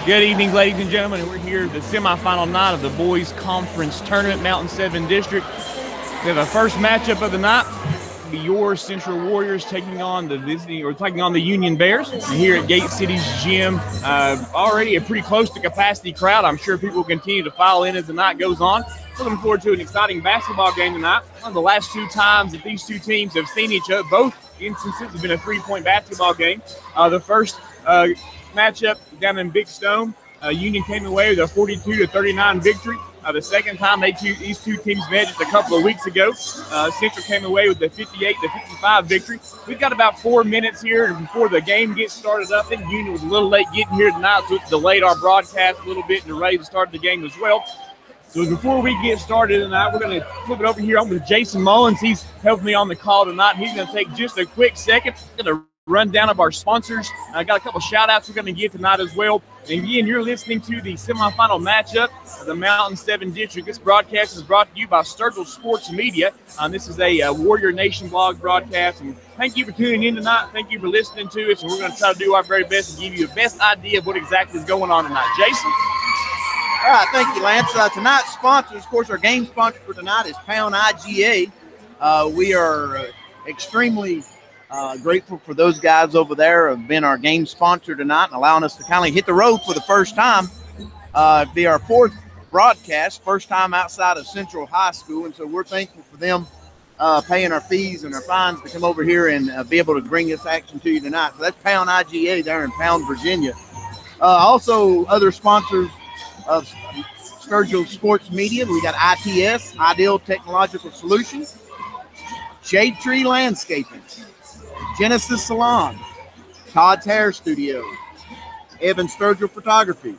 Good evening, ladies and gentlemen. We're here the semifinal night of the boys conference tournament, Mountain 7 District. We have a first matchup of the night. Be your Central Warriors taking on the Union Bears. And here at Gate City's gym. Already a pretty close to capacity crowd. I'm sure people will continue to file in as the night goes on. Looking forward to an exciting basketball game tonight. One of the last two times that these two teams have seen each other, both instances have been a three-point basketball game. The first matchup down in Big Stone, Union came away with a 42-39 victory. The second time these two teams met just a couple of weeks ago, Central came away with the 58-55 victory. We've got about 4 minutes here before the game gets started up. I think Union was a little late getting here tonight, so it delayed our broadcast a little bit and ready to start the game as well. So before we get started tonight, we're going to flip it over here. I'm with Jason Mullins. He's helping me on the call tonight. He's going to take just a quick second. Going to rundown of our sponsors. I got a couple shout outs we're going to give tonight as well. And again, you're listening to the semifinal matchup of the Mountain 7 District. This broadcast is brought to you by Sturgill Sports Media. This is a Warrior Nation blog broadcast. And thank you for tuning in tonight. Thank you for listening to us. And we're going to try to do our very best to give you the best idea of what exactly is going on tonight. Jason? All right, thank you, Lance. Tonight's sponsors, of course, our game sponsor for tonight is Pound IGA. We are extremely grateful for those guys over there who have been our game sponsor tonight and allowing us to kind of hit the road for the first time. It'll be our fourth broadcast, first time outside of Central High School, and so we're thankful for them paying our fees and our fines to come over here and be able to bring this action to you tonight. So that's Pound IGA there in Pound, Virginia. Also, other sponsors of Sturgill Sports Media, we got ITS, Ideal Technological Solutions, Shade Tree Landscaping, Genesis Salon, Todd's Hair Studio, Evan Sturgill Photography,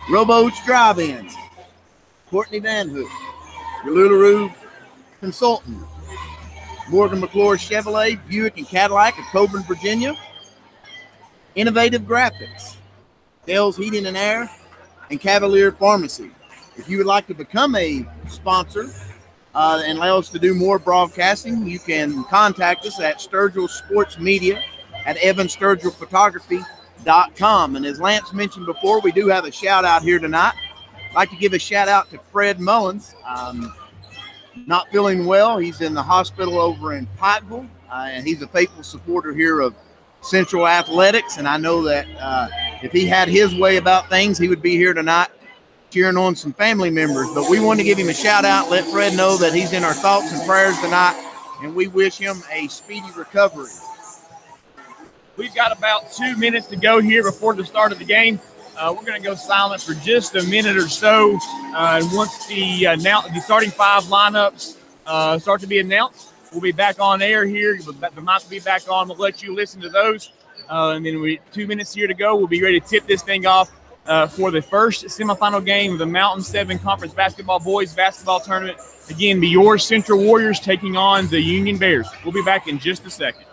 Robo's Drive-In, Courtney Van Hook, your LuLaRoo Consultant, Morgan McClure Chevrolet, Buick and Cadillac of Coburn, Virginia, Innovative Graphics, Dell's Heating and Air, and Cavalier Pharmacy. If you would like to become a sponsor and allow us to do more broadcasting, you can contact us at Sturgill Sports Media at evansturgillphotography.com. And as Lance mentioned before, we do have a shout out here tonight. I'd like to give a shout out to Fred Mullins. Not feeling well. He's in the hospital over in Pikeville, and he's a faithful supporter here of Central Athletics, and I know that if he had his way about things, he would be here tonight cheering on some family members. But we want to give him a shout out, let Fred know that he's in our thoughts and prayers tonight, and we wish him a speedy recovery. We've got about 2 minutes to go here before the start of the game. We're going to go silent for just a minute or so. And once the starting five lineups start to be announced, we'll be back on air here. The mic will be back on. We'll let you listen to those. And then 2 minutes here to go. We'll be ready to tip this thing off for the first semifinal game of the Mountain 7 Conference Basketball Boys Basketball Tournament. Again, be your Central Warriors taking on the Union Bears. We'll be back in just a second.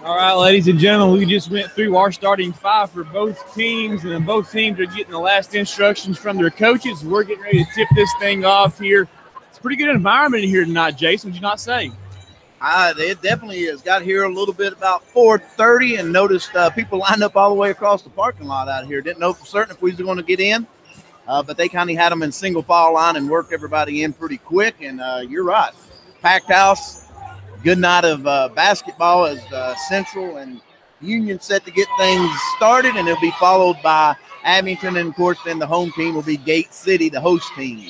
All right, ladies and gentlemen, we just went through our starting five for both teams, and both teams are getting the last instructions from their coaches. We're getting ready to tip this thing off here. It's a pretty good environment in here tonight, Jason, would you not say? It definitely is. Got here a little bit about 4:30 and noticed people lined up all the way across the parking lot out here. Didn't know for certain if we was going to get in, but they kind of had them in single file line and worked everybody in pretty quick. And you're right. Packed house. Good night of basketball as Central and Union set to get things started, and it'll be followed by Abington. And, of course, then the home team will be Gate City, the host team.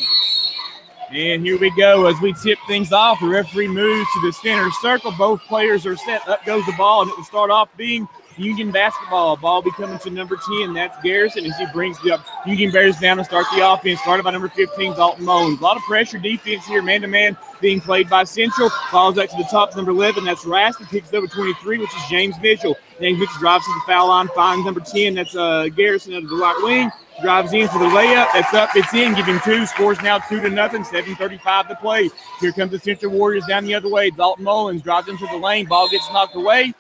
And here we go as we tip things off. The referee moves to the center circle. Both players are set. Up goes the ball, and it will start off being Union basketball. Ball be coming to number 10. That's Garrison as he brings the Union Bears down to start the offense. Started by number 15, Dalton Mullins. A lot of pressure defense here, man-to-man, being played by Central. Falls back to the top, number 11. That's Raston. Picks over 23, which is James Mitchell. James Mitchell drives to the foul line, finds number 10. That's Garrison out of the right wing. Drives in for the layup. That's up. It's in. Giving two. Scores now 2-0. 7:35 to play. Here comes the Central Warriors down the other way. Dalton Mullins drives into the lane. Ball gets knocked away.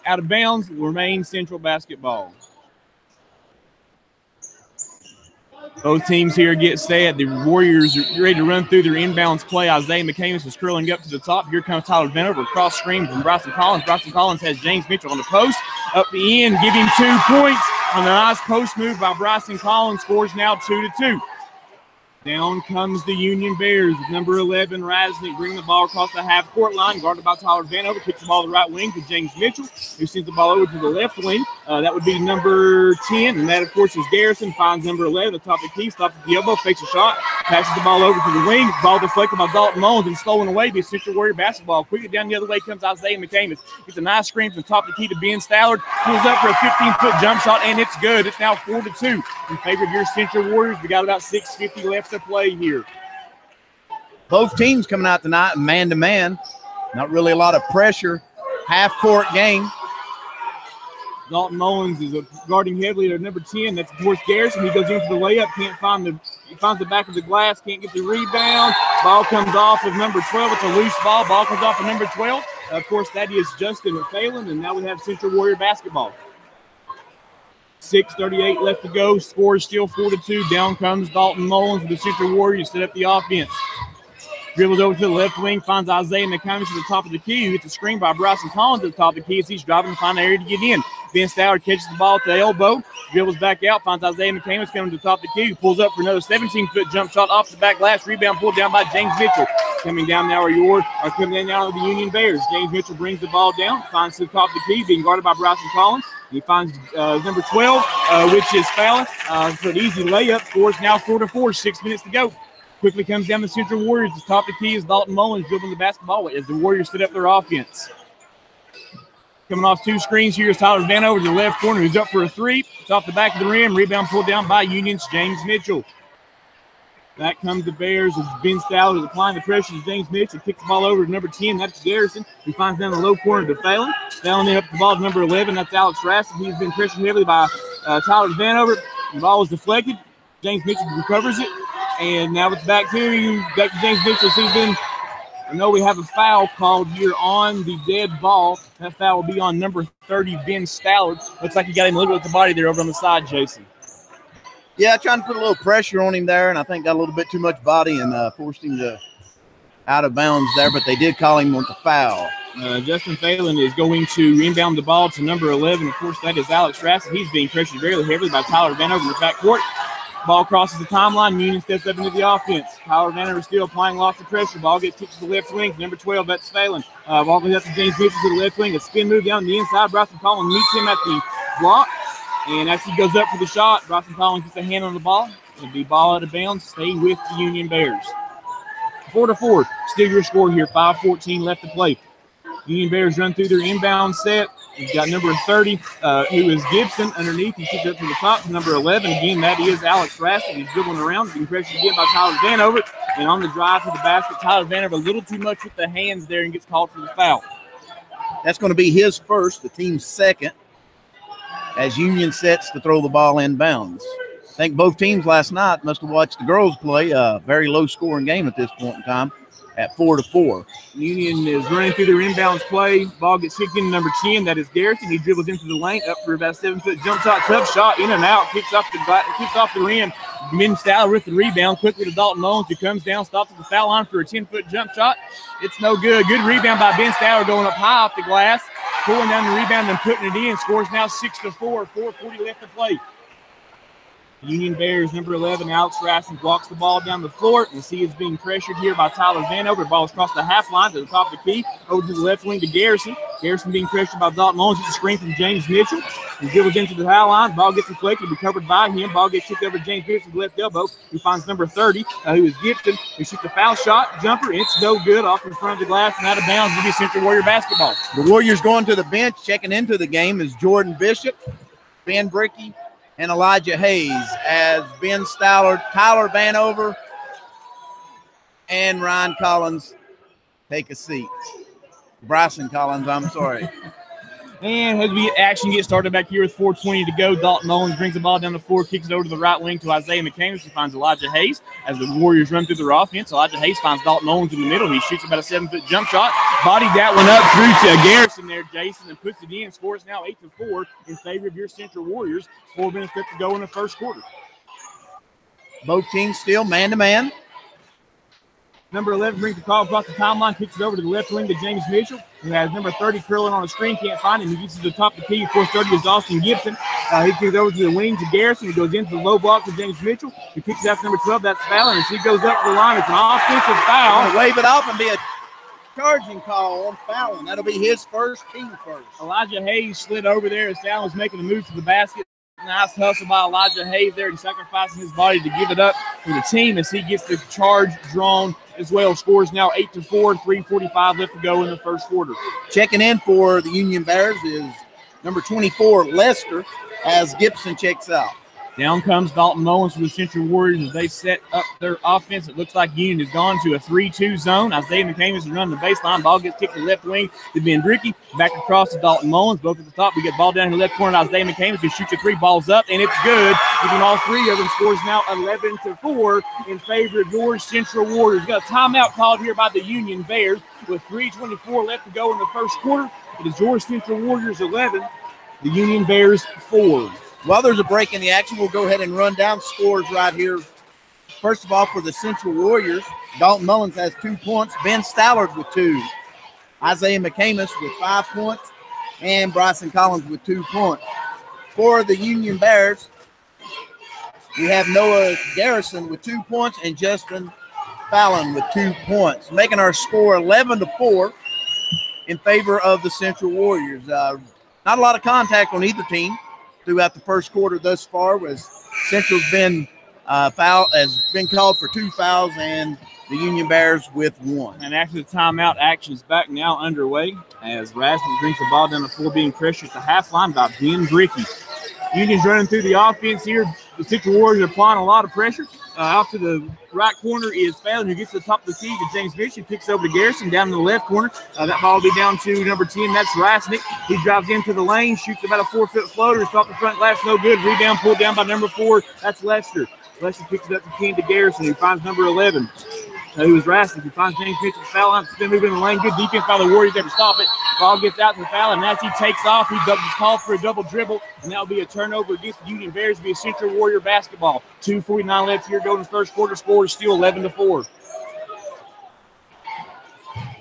Out of bounds. Remains Central basketball. Both teams here get set. The Warriors are ready to run through their inbounds play. Isaiah McCamus is curling up to the top. Here comes Tyler Vanover. Cross screen from Bryson Collins. Bryson Collins has James Mitchell on the post. Up the end, giving 2 points on the nice post move by Bryson Collins. Scores now 2-2. Down comes the Union Bears with number 11, Rasnick, bringing the ball across the half-court line, guarded by Tyler Vanover. Kicks the ball to the right wing to James Mitchell, who sends the ball over to the left wing. That would be number 10, and that, of course, is Garrison. Finds number 11 at the top of the key, stops at the elbow, fakes a shot, passes the ball over to the wing. Ball deflected by Dalton Mullins and stolen away by Central Warrior basketball. Quickly down the other way comes Isaiah McCamus. Gets a nice screen from the top of the key to Ben Stallard. Pulls up for a 15-foot jump shot, and it's good. It's now 4-2 in favor of your Central Warriors. We got about 6:50 left to play here. Both teams coming out tonight man-to-man. Not really a lot of pressure. Half-court game. Dalton Mullins is guarding heavily at number 10. That's towards Garrison. He goes in for the layup. He finds the back of the glass. Can't get the rebound. Ball comes off of number 12. It's a loose ball. Ball comes off of number 12. Of course, that is Justin Phelan. And now we have Central Warrior basketball. 6:38 left to go. Score is still 4-2. Down comes Dalton Mullins with the Central Warriors to set up the offense. Dribbles over to the left wing, finds Isaiah McComish at the top of the key, who gets a screen by Bryson Collins at the top of the key as he's driving to find an area to get in. Ben Stallard catches the ball at the elbow, dribbles back out, finds Isaiah McComish coming to the top of the key, who pulls up for another 17-foot jump shot off the back glass. Rebound pulled down by James Mitchell. Coming down now coming down now are the Union Bears. James Mitchell brings the ball down, finds the top of the key, being guarded by Bryson Collins. He finds number 12, which is Fallon, for an easy layup. Scores now 4-4, 6 minutes to go. Quickly comes down the Central Warriors. The top of the key is Dalton Mullins dribbling the basketball as the Warriors set up their offense. Coming off two screens here is Tyler Vanover to the left corner, who's up for a three. It's off the back of the rim. Rebound pulled down by Union's James Mitchell. Back comes the Bears as Ben Stallard is applying the pressure to James Mitchell. Kicks the ball over to number 10. That's Garrison. He finds down the low corner to Phelan. Phelan then up the ball to number 11. That's Alex Raston. He's been pressured heavily by Tyler Vanover. The ball was deflected. James Mitchell recovers it. And now it's back to James Mitchell. I know we have a foul called here on the dead ball. That foul will be on number 30, Ben Stallard. Looks like he got him a little bit with the body there over on the side, Jason. Yeah, trying to put a little pressure on him there, and I think got a little bit too much body and forced him to out of bounds there, but they did call him with the foul. Justin Phelan is going to inbound the ball to number 11. Of course, that is Alex Raston. He's being pressured very heavily by Tyler Vanover in the backcourt. Ball crosses the timeline. Union steps up into the offense. Tyler Vanover still applying lots of pressure. Ball gets kicked to the left wing. Number 12, that's Phelan. Ball goes up to James Mitchell to the left wing. A spin move down the inside. Bryson Collins meets him at the block. And as he goes up for the shot, Bryson Collins gets a hand on the ball. It'll be ball out of bounds. Stay with the Union Bears. 4-4. Still your score here. 5:14 left to play. Union Bears run through their inbound set. We've got number 30, who is Gibson underneath. He kicks up to the top to number 11. Again, that is Alex Raston. He's dribbling around, being pressured again by Tyler Vanover. And on the drive to the basket, Tyler Vanover a little too much with the hands there and gets called for the foul. That's going to be his first, the team's second, as Union sets to throw the ball inbounds. I think both teams last night must have watched the girls play. A very low-scoring game at this point in time at 4-4. Union is running through their inbounds play. Ball gets kicked in number 10. That is Garrison. He dribbles into the lane, up for about a 7-foot jump shot. Tough shot, in and out. Kicks off the rim. Ben Stallard with the rebound. Quickly to Dalton Mullins, who comes down, stops at the foul line for a 10-foot jump shot. It's no good. Good rebound by Ben Stallard going up high off the glass. Pulling down the rebound and putting it in. Scores now 6-4. 4:40 left to play. Union Bears, number 11, Alex Raston blocks the ball down the floor. You see it's being pressured here by Tyler Vanover. The ball is across the half line to the top of the key. Over to the left wing to Garrison. Garrison being pressured by Dalton Mullins. It's a screen from James Mitchell. He dribbles into the high line. Ball gets deflected, recovered by him. Ball gets kicked over to James Mitchell's left elbow. He finds number 30, who is Gibson, who shoots a foul shot, jumper. It's no good, off in front of the glass and out of bounds. It'll be Central Warrior basketball. The Warriors going to the bench. Checking into the game is Jordan Bishop, Ben Brickey, and Elijah Hayes, as Ben Stallard, Tyler Vanover, and Ryan Collins take a seat. Bryson Collins, I'm sorry. And as action gets started back here with 4:20 to go, Dalton Mullins brings the ball down the floor, kicks it over to the right wing to Isaiah McCamus. He finds Elijah Hayes as the Warriors run through their offense. Elijah Hayes finds Dalton Mullins in the middle. He shoots about a 7-foot jump shot. Bodied that one up through to Garrison there, Jason, and puts it in. Scores now 8-4 in favor of your Central Warriors. 4 minutes left to go in the first quarter. Both teams still man-to-man. Number 11 brings the call across the timeline, kicks it over to the left wing to James Mitchell, who has number 30 curling on the screen, can't find him. He gets to the top of the key. Of course, 30 is Austin Gibson. He kicks it over to the wing to Garrison. He goes into the low block to James Mitchell. He kicks it out to number 12. That's Fallon. As he goes up the line, it's an offensive foul. Wave it off and be a charging call on Fallon. That'll be his first, team first. Elijah Hayes slid over there as Fallon's making a move to the basket. Nice hustle by Elijah Hayes there and sacrificing his body to give it up for the team as he gets the charge drawn as well. Scores now 8-4, 3:45 left to go in the first quarter. Checking in for the Union Bears is number 24, Lester, as Gibson checks out. Down comes Dalton Mullins for the Central Warriors as they set up their offense. It looks like Union has gone to a 3-2 zone. Isaiah McCamus is running the baseline. Ball gets kicked to the left wing to Ben Drickey. Back across to Dalton Mullins. Both at the top. We get ball down in the left corner to Isaiah McCamus, who shoots a 3, balls up, and it's good. Giving all 3 of them. Scores now 11-4 in favor of your Central Warriors. We've got a timeout called here by the Union Bears with 3:24 left to go in the first quarter. It is your Central Warriors 11, the Union Bears 4. While there's a break in the action, we'll go ahead and run down scores right here. First of all, for the Central Warriors, Dalton Mullins has 2 points. Ben Stallard with 2. Isaiah McCamus with 5 points. And Bryson Collins with 2 points. For the Union Bears, we have Noah Garrison with 2 points and Justin Fallon with 2 points, making our score 11-4 in favor of the Central Warriors. Not a lot of contact on either team throughout the first quarter thus far, as Central's been has been called for 2 fouls and the Union Bears with 1. And after the timeout, action is back now underway as Rasmussen brings the ball down the floor, being pressured at the half line by Ben Drickey. Union's running through the offense here. The Central Warriors are applying a lot of pressure. Out to the right corner is Fallon, who gets to the top of the key to James Bishop, kicks over to Garrison down in the left corner. That ball will be down to number 10. That's Rasnick. He drives into the lane, shoots about a 4-foot floater. It's off the front glass, no good. Rebound pulled down by number 4. That's Lester. Lester kicks it up to Ken to Garrison, who finds number 11. Who is Rasnick, who finds James Mitchell foul line. It's been moving in the lane. Good defense by the Warriors there to stop it. Ball gets out to the foul, and as he takes off, he's called for a double dribble, and that will be a turnover against the Union Bears. It'll be a Central Warrior basketball. 2:49 left here, going to the first quarter. Score is still 11-4.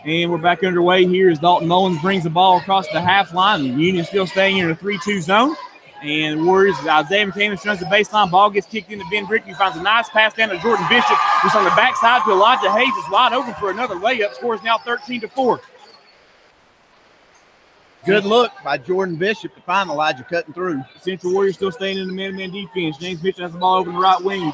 And we're back underway here as Dalton Mullins brings the ball across the half line. Union still staying in a 3-2 zone. And the Warriors, Isaiah McCamus runs the baseline. Ball gets kicked into Ben Brick. He finds a nice pass down to Jordan Bishop, who's on the backside to Elijah Hayes. Is wide open for another layup. Scores now 13-4. Good look by Jordan Bishop to find Elijah cutting through. Central Warriors still staying in the man-to-man defense. James Mitchell has the ball over in the right wing.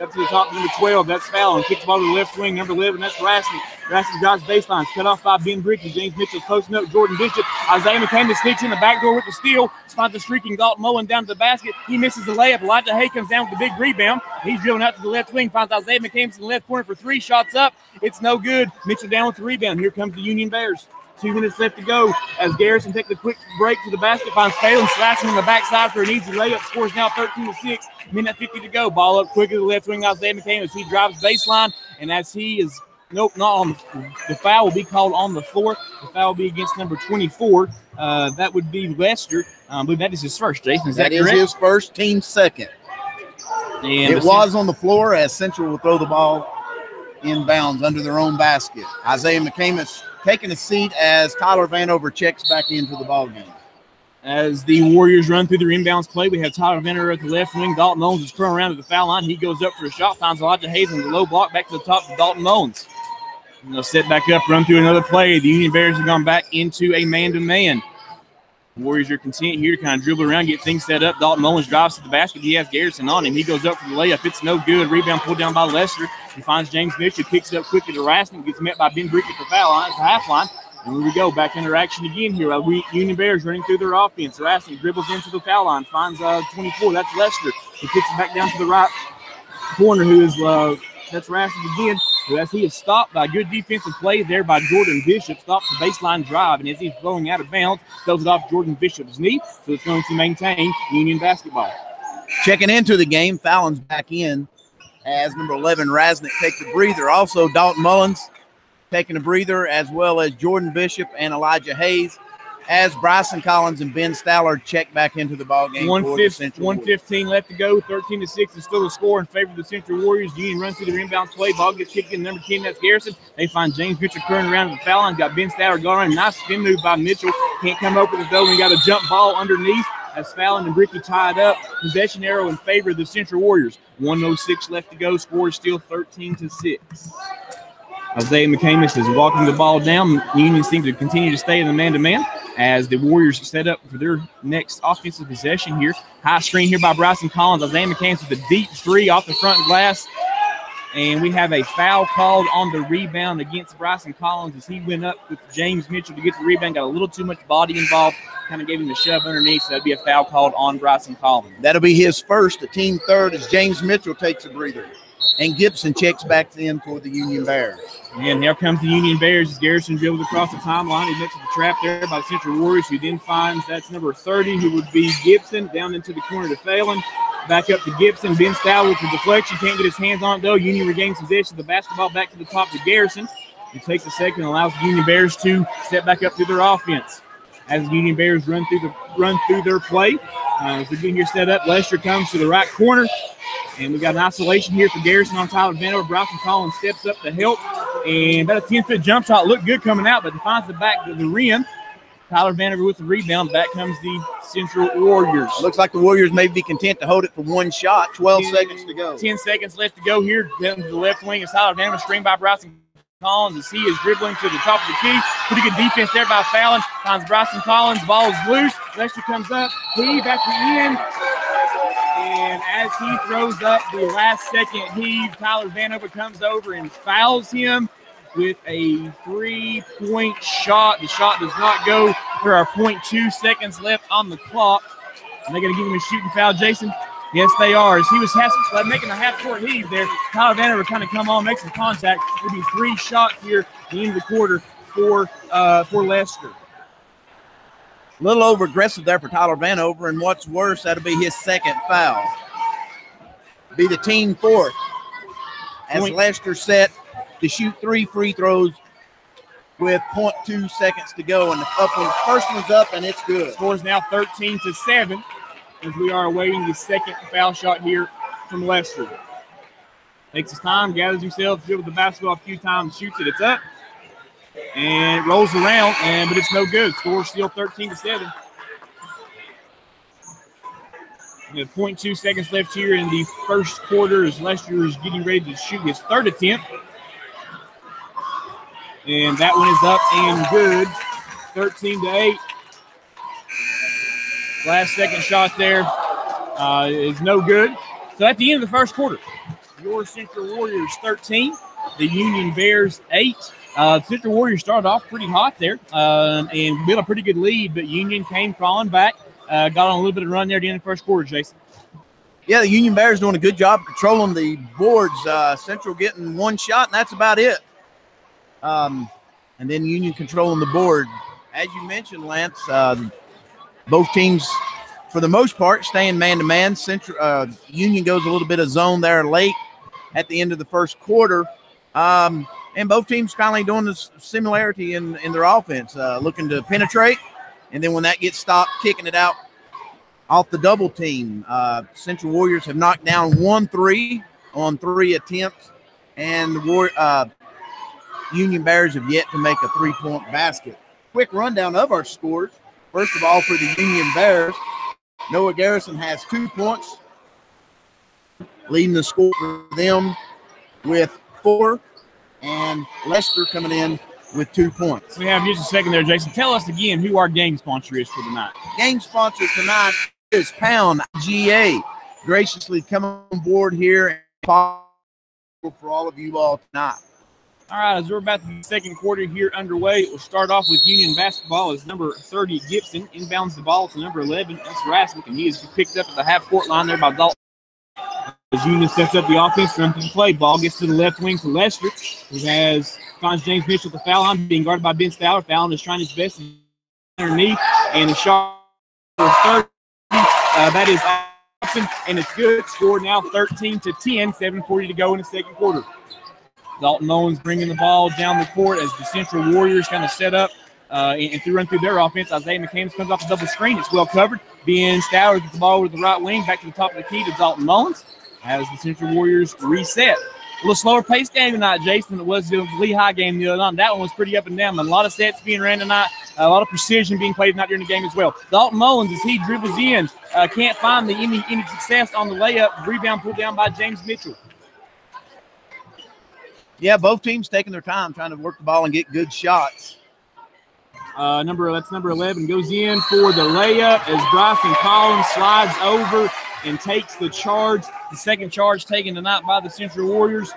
Up to the top, number 12, that's Fallon. Kicks the ball to the left wing, number 11, that's Rasnick. Rasnick drives baseline, cut off by Ben Bricky. James Mitchell posting up Jordan Bishop. Isaiah McCamus sneaks in the back door with the steal. Finds the streaking Dalton Mullins down to the basket. He misses the layup. Elijah Hay comes down with the big rebound. He's drilling out to the left wing. Finds Isaiah McCamus in the left corner for 3. Shots up. It's no good. Mitchell down with the rebound. Here comes the Union Bears. 2 minutes left to go as Garrison takes a quick break to the basket, finds Phelan slashing on the backside for an easy layup. Scores now 13-6. Minute 50 to go. Ball up quick to the left wing. Isaiah McCamus. He drives baseline, and as he is not on the foul will be called on the floor. The foul will be against number 24. That would be Lester. I believe that is his first, Jason. Is that correct? That is his first, team second. And it was on the floor as Central will throw the ball inbounds under their own basket. Isaiah McCamus taking a seat as Tyler Vanover checks back into the ballgame. As the Warriors run through their inbounds play, we have Tyler Vanover at the left wing. Dalton Mullins is curling around to the foul line. He goes up for a shot, finds Elijah Hayes in the low block, back to the top to Dalton Mullins. And they'll set back up, run through another play. The Union Bears have gone back into a man-to-man. Warriors are content here to kind of dribble around, get things set up. Dalton Mullins drives to the basket. He has Garrison on him. He goes up for the layup. It's no good. Rebound pulled down by Lester. He finds James Mitchell, kicks it up quickly to Raskin, gets met by Ben Brick at the foul line, at the half line. And here we go, back into action again here. Union Bears running through their offense. Raskin dribbles into the foul line, finds 24. That's Lester. He kicks it back down to the right corner, who is that's Raskin again. As he is stopped by good defensive play there by Jordan Bishop, stops the baseline drive, and as he's flowing out of bounds, throws it off Jordan Bishop's knee, so it's going to maintain Union basketball. Checking into the game, Fallon's back in as number 11, Rasnick, takes a breather. Also, Dalton Mullins taking a breather, as well as Jordan Bishop and Elijah Hayes, as Bryson Collins and Ben Stallard check back into the ballgame. 1:15 left to go. 13-6 is still the score in favor of the Central Warriors. Union runs through the inbound play. Ball gets kicked in number 10. That's Garrison. They find James Mitchell curling around at the foul line. Got Ben Stallard going. Nice spin move by Mitchell. Can't come up with it though. We got a jump ball underneath as Fallon and Bricky tied up. Possession arrow in favor of the Central Warriors. 1:06 left to go. Score is still 13-6. Isaiah McCamus is walking the ball down. Union seems to continue to stay in the man-to-man as the Warriors set up for their next offensive possession here. High screen here by Bryson Collins. Isaiah McCamus with a deep 3 off the front glass. And we have a foul called on the rebound against Bryson Collins as he went up with James Mitchell to get the rebound, got a little too much body involved, kind of gave him a shove underneath, so that'd be a foul called on Bryson Collins. That'll be his first, the team third, as James Mitchell takes a breather. And Gibson checks back in for the Union Bears. And here comes the Union Bears as Garrison dribbles across the timeline. He makes the trap there by the Central Warriors, who then finds that's number 30, who would be Gibson, down into the corner to Phelan. Back up to Gibson. Ben Stowell with the deflection. Can't get his hands on it, though. Union regains possession of the basketball back to the top to Garrison. He takes a second and allows the Union Bears to step back up through their offense. As the Union Bears run through their play. As they're getting here set up, Lester comes to the right corner. And we got an isolation here for Garrison on Tyler Vanover. Bryson Collins steps up to help. And about a 10-foot jump shot looked good coming out, but finds the back of the rim. Tyler Vanover with the rebound. Back comes the Central Warriors. Looks like the Warriors may be content to hold it for one shot. 12 seconds to go. 10 seconds left to go here. Down to the left wing is Tyler Vanover, screened by Bryson Collins as he is dribbling to the top of the key. Pretty good defense there by Fallon. Finds Bryson Collins. Ball is loose. Lester comes up. Heave at the end. And as he throws up the last second heave, Tyler Vanover comes over and fouls him with a 3-point shot. The shot does not go. There are 0.2 seconds left on the clock. Are they going to give him a shooting foul, Jason? Yes, they are. As he was making a half-court heave there, Tyler Vanover kind of come on, make some contact. It'll be 3 shots here at the end of the quarter for Lester. A little over aggressive there for Tyler Vanover, and what's worse, that'll be his second foul. Be the team fourth. As Lester set to shoot 3 free throws with 0.2 seconds to go, and the first one's up, and it's good. Score is now 13-7 as we are awaiting the second foul shot here from Lester. Takes his time, gathers himself, dribbles the basketball a few times, shoots it, it's up. And it rolls around, but it's no good. Score still 13-7. We have 0.2 seconds left here in the first quarter as Lester is getting ready to shoot his third attempt. And that one is up and good. 13-8. Last second shot there is no good. So at the end of the first quarter, your Central Warriors 13, the Union Bears 8. Central Warriors started off pretty hot there and built a pretty good lead, but Union came crawling back, got on a little bit of run there at the end of the first quarter, Jason. Yeah, the Union Bears doing a good job controlling the boards. Central getting one shot, and that's about it. And then Union controlling the board. As you mentioned, Lance, both teams, for the most part, staying man-to-man. Union goes a little bit of zone there late at the end of the first quarter. And both teams kind of doing this similarity in their offense, looking to penetrate. And then when that gets stopped, kicking it out off the double team. Central Warriors have knocked down 1 3 on 3 attempts. And the Union Bears have yet to make a 3-point basket. Quick rundown of our scores. First of all, for the Union Bears, Noah Garrison has 2 points, leading the score for them with 4. And Lester coming in with 2 points. We have just a second there, Jason. Tell us again who our game sponsor is for tonight. Game sponsor tonight is Pound GA. Graciously coming on board here and for all of you all tonight. All right, as we're about the second quarter here underway, we'll start off with Union basketball as number 30, Gibson, inbounds the ball to number 11, that's Rasmussen, and he is picked up at the half-court line there by Dalton. As Union sets up the offense, run through the play. Ball gets to the left wing for Lester, who finds James Mitchell at the foul line, being guarded by Ben Stowell. Fallon is trying his best underneath, and the shot is 30. That is awesome, and it's good. Score now 13-10, 7:40 to go in the second quarter. Dalton Mullins bringing the ball down the court as the Central Warriors kind of set up and run through their offense. Isaiah McCamus comes off the double screen. It's well covered. Ben Stowers gets the ball over to the right wing, back to the top of the key to Dalton Mullins as the Central Warriors reset. A little slower pace game tonight, Jason, than it was the Lehigh game the other night. That one was pretty up and down. A lot of sets being ran tonight, a lot of precision being played tonight during the game as well. Dalton Mullins, as he dribbles in, can't find any success on the layup. Rebound pulled down by James Mitchell. Yeah, both teams taking their time trying to work the ball and get good shots. That's number 11 goes in for the layup as Bryson Collins slides over and takes the charge. The second charge taken tonight by the Central Warriors.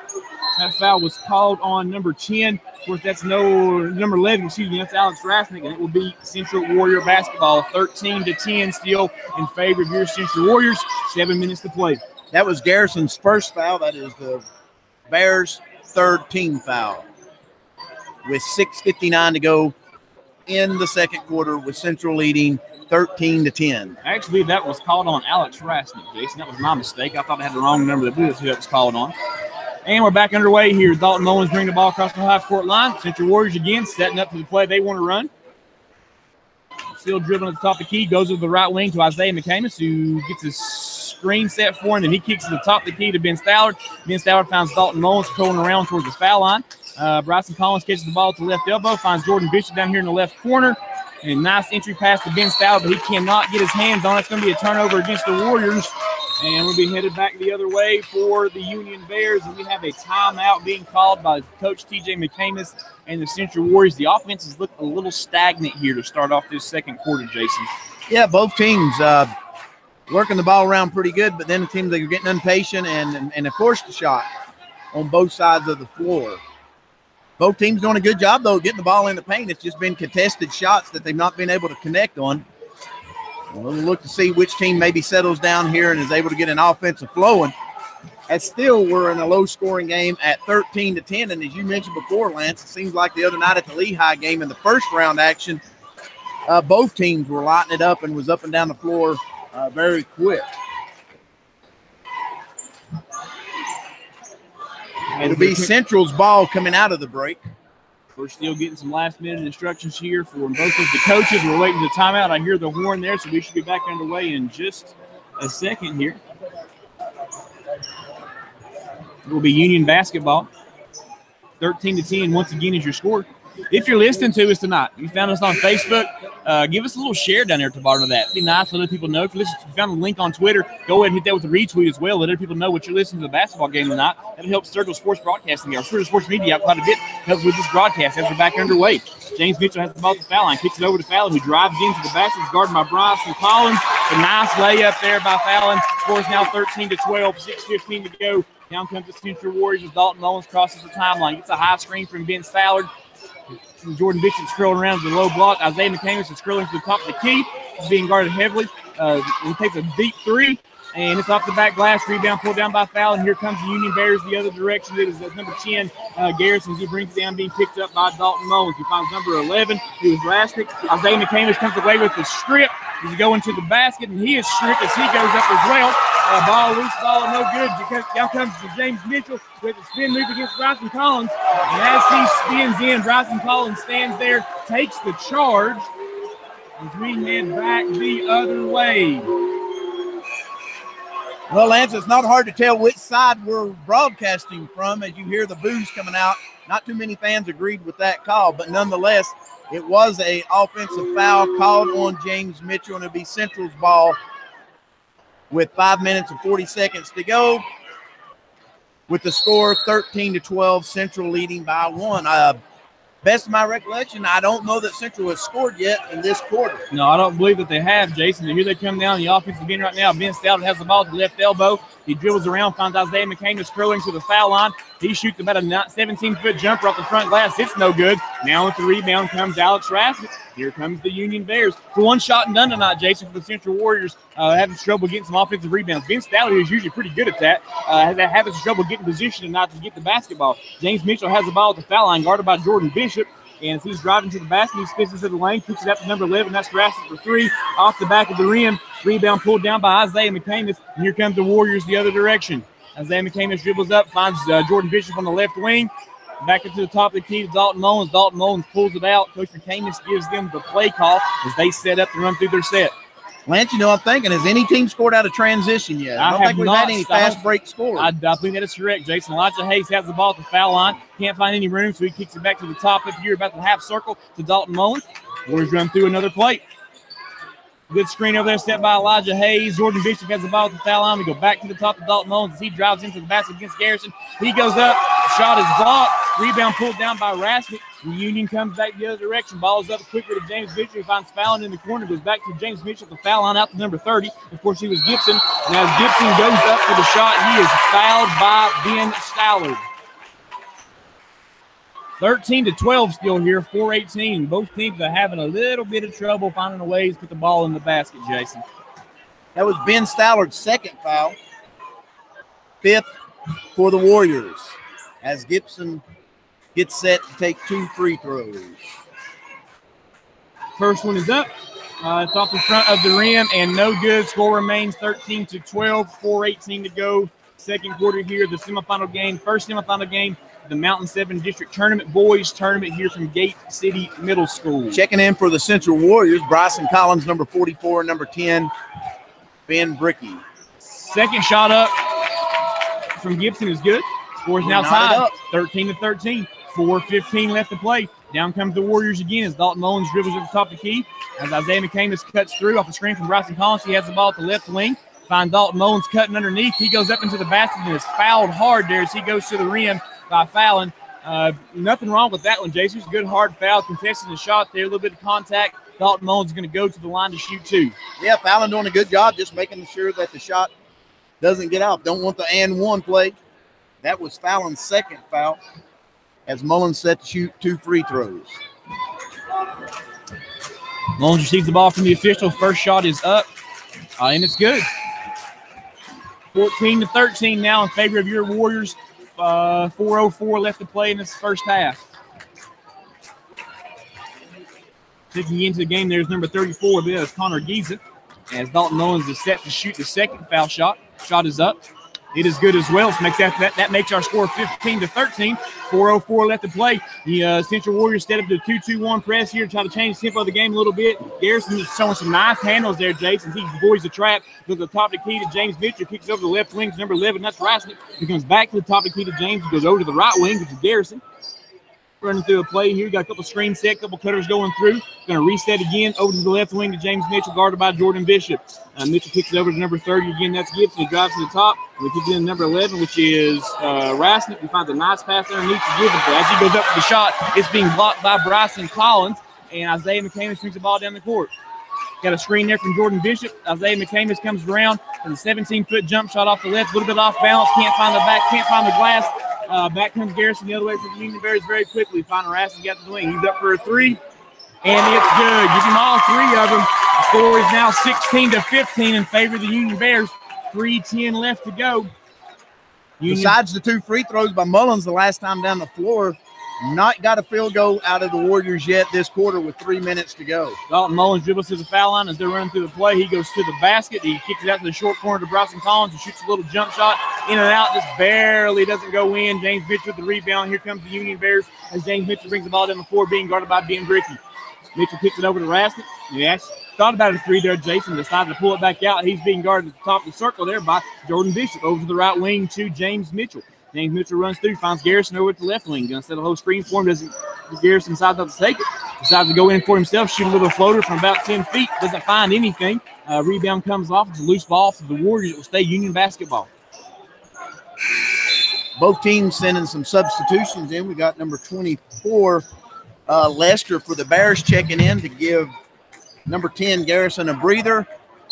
That foul was called on number 10. Of course, that's number 11, excuse me, that's Alex Rasnick, and it will be Central Warrior basketball, 13-10 still in favor of your Central Warriors. 7 minutes to play. That was Garrison's first foul. That is the Bears' third team foul. With 6:59 to go in the second quarter, with Central leading 13-10. Actually, that was called on Alex Rasnick, Jason. That was my mistake. I thought I had the wrong number. That's who that was called on. And we're back underway here. Dalton Mullins bringing the ball across the half-court line. Central Warriors again setting up for the play they want to run. Still dribbling at the top of the key. Goes to the right wing to Isaiah McCamus, who gets his screen set for him. Then he kicks to the top of the key to Ben Stallard. Ben Stallard finds Dalton Mullins going around towards the foul line. Bryson Collins catches the ball to the left elbow. Finds Jordan Bishop down here in the left corner. And nice entry pass to Ben Stallard, but he cannot get his hands on it. It's going to be a turnover against the Warriors. And we'll be headed back the other way for the Union Bears. And we have a timeout being called by Coach T.J. McCamus and the Central Warriors. The offenses look a little stagnant here to start off this second quarter, Jason. Yeah, both teams working the ball around pretty good, but then the teams that are getting impatient and of course the shot on both sides of the floor. Both teams doing a good job, though, getting the ball in the paint. It's just been contested shots that they've not been able to connect on. We'll look to see which team maybe settles down here and is able to get an offensive flowing. And still, we're in a low-scoring game at 13-10. And as you mentioned before, Lance, it seems like the other night at the Lehigh game in the first round action, both teams were lighting it up and was up and down the floor very quick. It'll be Central's ball coming out of the break. We're still getting some last-minute instructions here from both of the coaches. We're waiting for the timeout. I hear the horn there, so we should be back underway in just a second here. It will be Union basketball. 13-10 once again is your score. If you're listening to us tonight, you found us on Facebook, give us a little share down there at the bottom of that. It'd be nice to let people know. If you found the link on Twitter, go ahead and hit that with a retweet as well. Let other people know what you're listening to the basketball game tonight. That'll help Sturgill Sports Broadcasting, our Sturgill Sports Media out quite a bit. Helps with this broadcast as we're back underway. James Mitchell has the ball at the foul line, kicks it over to Fallon, who drives into the basket. It's guarded by Bryson Collins. A nice layup there by Fallon. Scores now 13-12, 6:15 to go. Down comes the Central Warriors as Dalton Mullins crosses the timeline. Gets a high screen from Ben Stallard. Jordan Bishop scrolling around to the low block. Isaiah McCamus is scrolling to the top of the key. He's being guarded heavily. He takes a deep three, and it's off the back glass. Rebound pulled down by foul, and here comes the Union Bears the other direction. It is number 10, Garrison. He brings it down, being picked up by Dalton Mullins. He finds number 11, who is Rasnick. Isaiah McCamus comes away with the strip. He's going to the basket, and he is stripped as he goes up as well. Ball loose, ball no good. Because down comes James Mitchell with a spin move against Bryson Collins. And as he spins in, Bryson Collins stands there, takes the charge as we head back the other way. Well, Lance, it's not hard to tell which side we're broadcasting from as you hear the boos coming out. Not too many fans agreed with that call, but nonetheless, it was an offensive foul called on James Mitchell, and it'll be Central's ball with 5 minutes and 40 seconds to go. With the score 13-12, Central leading by 1. Best of my recollection, I don't know that Central has scored yet in this quarter. No, I don't believe that they have, Jason. Here they come down the offensive end right now. Ben Stallard has the ball to the left elbow. He dribbles around, finds Isaiah McCamus curling to the foul line. He shoots about a 17-foot jumper off the front glass. It's no good. Now with the rebound comes Alex Rasnick. Here comes the Union Bears. For one shot and done tonight, Jason, for the Central Warriors, having trouble getting some offensive rebounds. Ben Stallard is usually pretty good at that. Having some trouble getting position tonight to get the basketball. James Mitchell has the ball at the foul line, guarded by Jordan Bishop. And as he's driving to the basket, he spins into the lane, kicks it out to number 11. That's Rasnick for three, off the back of the rim. Rebound pulled down by Isaiah McCamus. And here comes the Warriors the other direction. Isaiah McCamus dribbles up, finds Jordan Bishop on the left wing. Back into the top of the key to Dalton Mullins. Dalton Mullins pulls it out. Coach McCamus gives them the play call as they set up to run through their set. Lance, you know, I'm thinking, has any team scored out of transition yet? I don't think we've had any fast break scores. I think that is correct, Jason. Elijah Hayes has the ball at the foul line. Can't find any room, so he kicks it back to the top up here, about the half circle to Dalton Mullins. Warriors run through another play. Good screen over there set by Elijah Hayes. Jordan Bishop has the ball at the foul line. We go back to the top of Dalton Mullins as he drives into the basket against Garrison. He goes up. The shot is blocked. Rebound pulled down by Rasmussen. The Union comes back the other direction. Ball is up quickly to James Mitchell. He finds Fallon in the corner. Goes back to James Mitchell. The foul line out to number 30. Of course, he was Gibson. And as Gibson goes up for the shot, he is fouled by Ben Stallard. 13-12 still here, 4:18. Both teams are having a little bit of trouble finding a way to put the ball in the basket, Jason. That was Ben Stallard's second foul. 5th for the Warriors as Gibson gets set to take 2 free throws. First one is up. It's off the front of the rim and no good. Score remains 13-12, 4:18 to go. Second quarter here, the semifinal game, first semifinal game, the Mountain 7 District Tournament Boys Tournament here from Gate City Middle School. Checking in for the Central Warriors, Bryson Collins, number 44, number 10, Ben Bricky. Second shot up from Gibson is good. Scores now tied, 13-13. 4:15 left to play. Down comes the Warriors again as Dalton Mullins dribbles at the top of the key. As Isaiah McCamus cuts through off the screen from Bryson Collins, he has the ball at the left wing. Find Dalton Mullins cutting underneath. He goes up into the basket and is fouled hard there as he goes to the rim by Fallon. Nothing wrong with that one, Jason. It's a good hard foul, contesting the shot there, a little bit of contact. Dalton Mullins is going to go to the line to shoot 2. Yeah, Fallon doing a good job just making sure that the shot doesn't get out. Don't want the and one play. That was Fallon's second foul as Mullins set to shoot 2 free throws. Mullins receives the ball from the official. First shot is up, and it's good. 14-13 now in favor of your Warriors. 4:04 left to play in this first half. Taking into the game, there's number 34, there's Connor Giza, as Dalton Mullins is set to shoot the second foul shot. Shot is up. It is good as well. So that makes our score 15-13. 4:04 left to play. The Central Warriors set up the 2-2-1 press here to try to change the tempo of the game a little bit. Garrison is showing some nice handles there, Jason. He avoids the trap. Goes to the top of the key to James Mitchell. Kicks over the left wing to number 11. That's Rasnick. He comes back to the top of the key to James. He goes over to the right wing, which is Garrison. Running through a play here. Got a couple screen set, couple cutters going through. Going to reset again over to the left wing to James Mitchell, guarded by Jordan Bishop. Mitchell kicks it over to number 30 again. That's Gibson. He drives to the top. We kick in number 11, which is Rasnick. He finds a nice pass underneath to Gibson. As he goes up for the shot, it's being blocked by Bryson Collins, and Isaiah McCamus brings the ball down the court. Got a screen there from Jordan Bishop. Isaiah McCamus comes around with a 17-foot jump shot off the left, a little bit off balance. Can't find the back, can't find the glass. Back comes Garrison the other way for the Union Bears very quickly. Finding Rasmussen got the wing. He's up for a 3, and it's good. Give him all 3 of them. The score is now 16-15 in favor of the Union Bears. 3:10 left to go. Besides the 2 free throws by Mullins the last time down the floor, not got a field goal out of the Warriors yet this quarter with 3 minutes to go. Dalton Mullins dribbles to the foul line as they're running through the play. He goes to the basket. He kicks it out to the short corner to Bryson Collins and shoots a little jump shot. In and out, just barely doesn't go in. James Mitchell with the rebound. Here comes the Union Bears as James Mitchell brings the ball down the floor, being guarded by Ben Bricky. Mitchell kicks it over to Rasnick. Yes, thought about a 3 there. Jason decided to pull it back out. He's being guarded at the top of the circle there by Jordan Bishop. Over to the right wing to James Mitchell. James Mitchell runs through, finds Garrison over at the left wing. Going to set a whole screen for him. Garrison decides not to take it. Decides to go in for himself, shoot a little floater from about 10 feet. Doesn't find anything. Rebound comes off. It's a loose ball for the Warriors. It will stay Union basketball. Both teams sending some substitutions in. We got number 24, Lester, for the Bears checking in to give number 10, Garrison, a breather.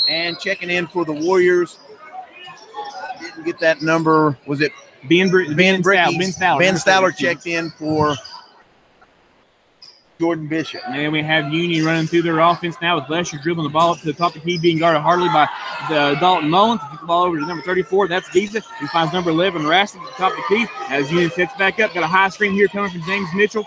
And checking in for the Warriors. Didn't get that number. Was it Ben Bricky? Ben Stallard checked in for Jordan Bishop. And we have Union running through their offense now with Lester dribbling the ball up to the top of the key, being guarded hardly by Dalton Mullins. He gets the ball over to number 34. That's Giza. He finds number 11, Rasmussen, at the top of the key. As Union sets back up, got a high screen here coming from James Mitchell.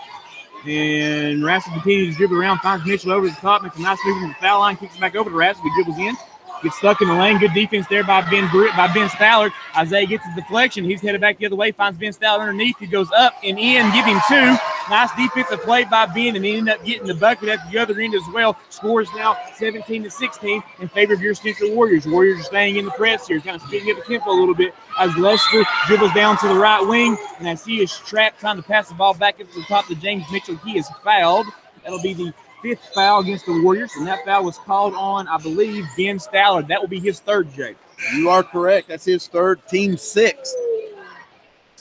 And Rasmussen continues to dribble around, finds Mitchell over to the top, makes a nice move from the foul line, kicks it back over to Rasmussen. He dribbles in. Gets stuck in the lane. Good defense there by Ben Stallard. Isaiah gets his deflection. He's headed back the other way. Finds Ben Stallard underneath. He goes up and in. Give him 2. Nice defensive play by Ben, and he ended up getting the bucket at the other end as well. Scores now 17-16 in favor of your Central Warriors. Warriors are staying in the press here, kind of speeding up the tempo a little bit as Lester dribbles down to the right wing, and as he is trapped trying to pass the ball back up to the top to James Mitchell. He is fouled. That'll be the 5th foul against the Warriors, and that foul was called on, I believe, Ben Stallard. That will be his 3rd, Jake. You are correct. That's his 3rd, team 6th.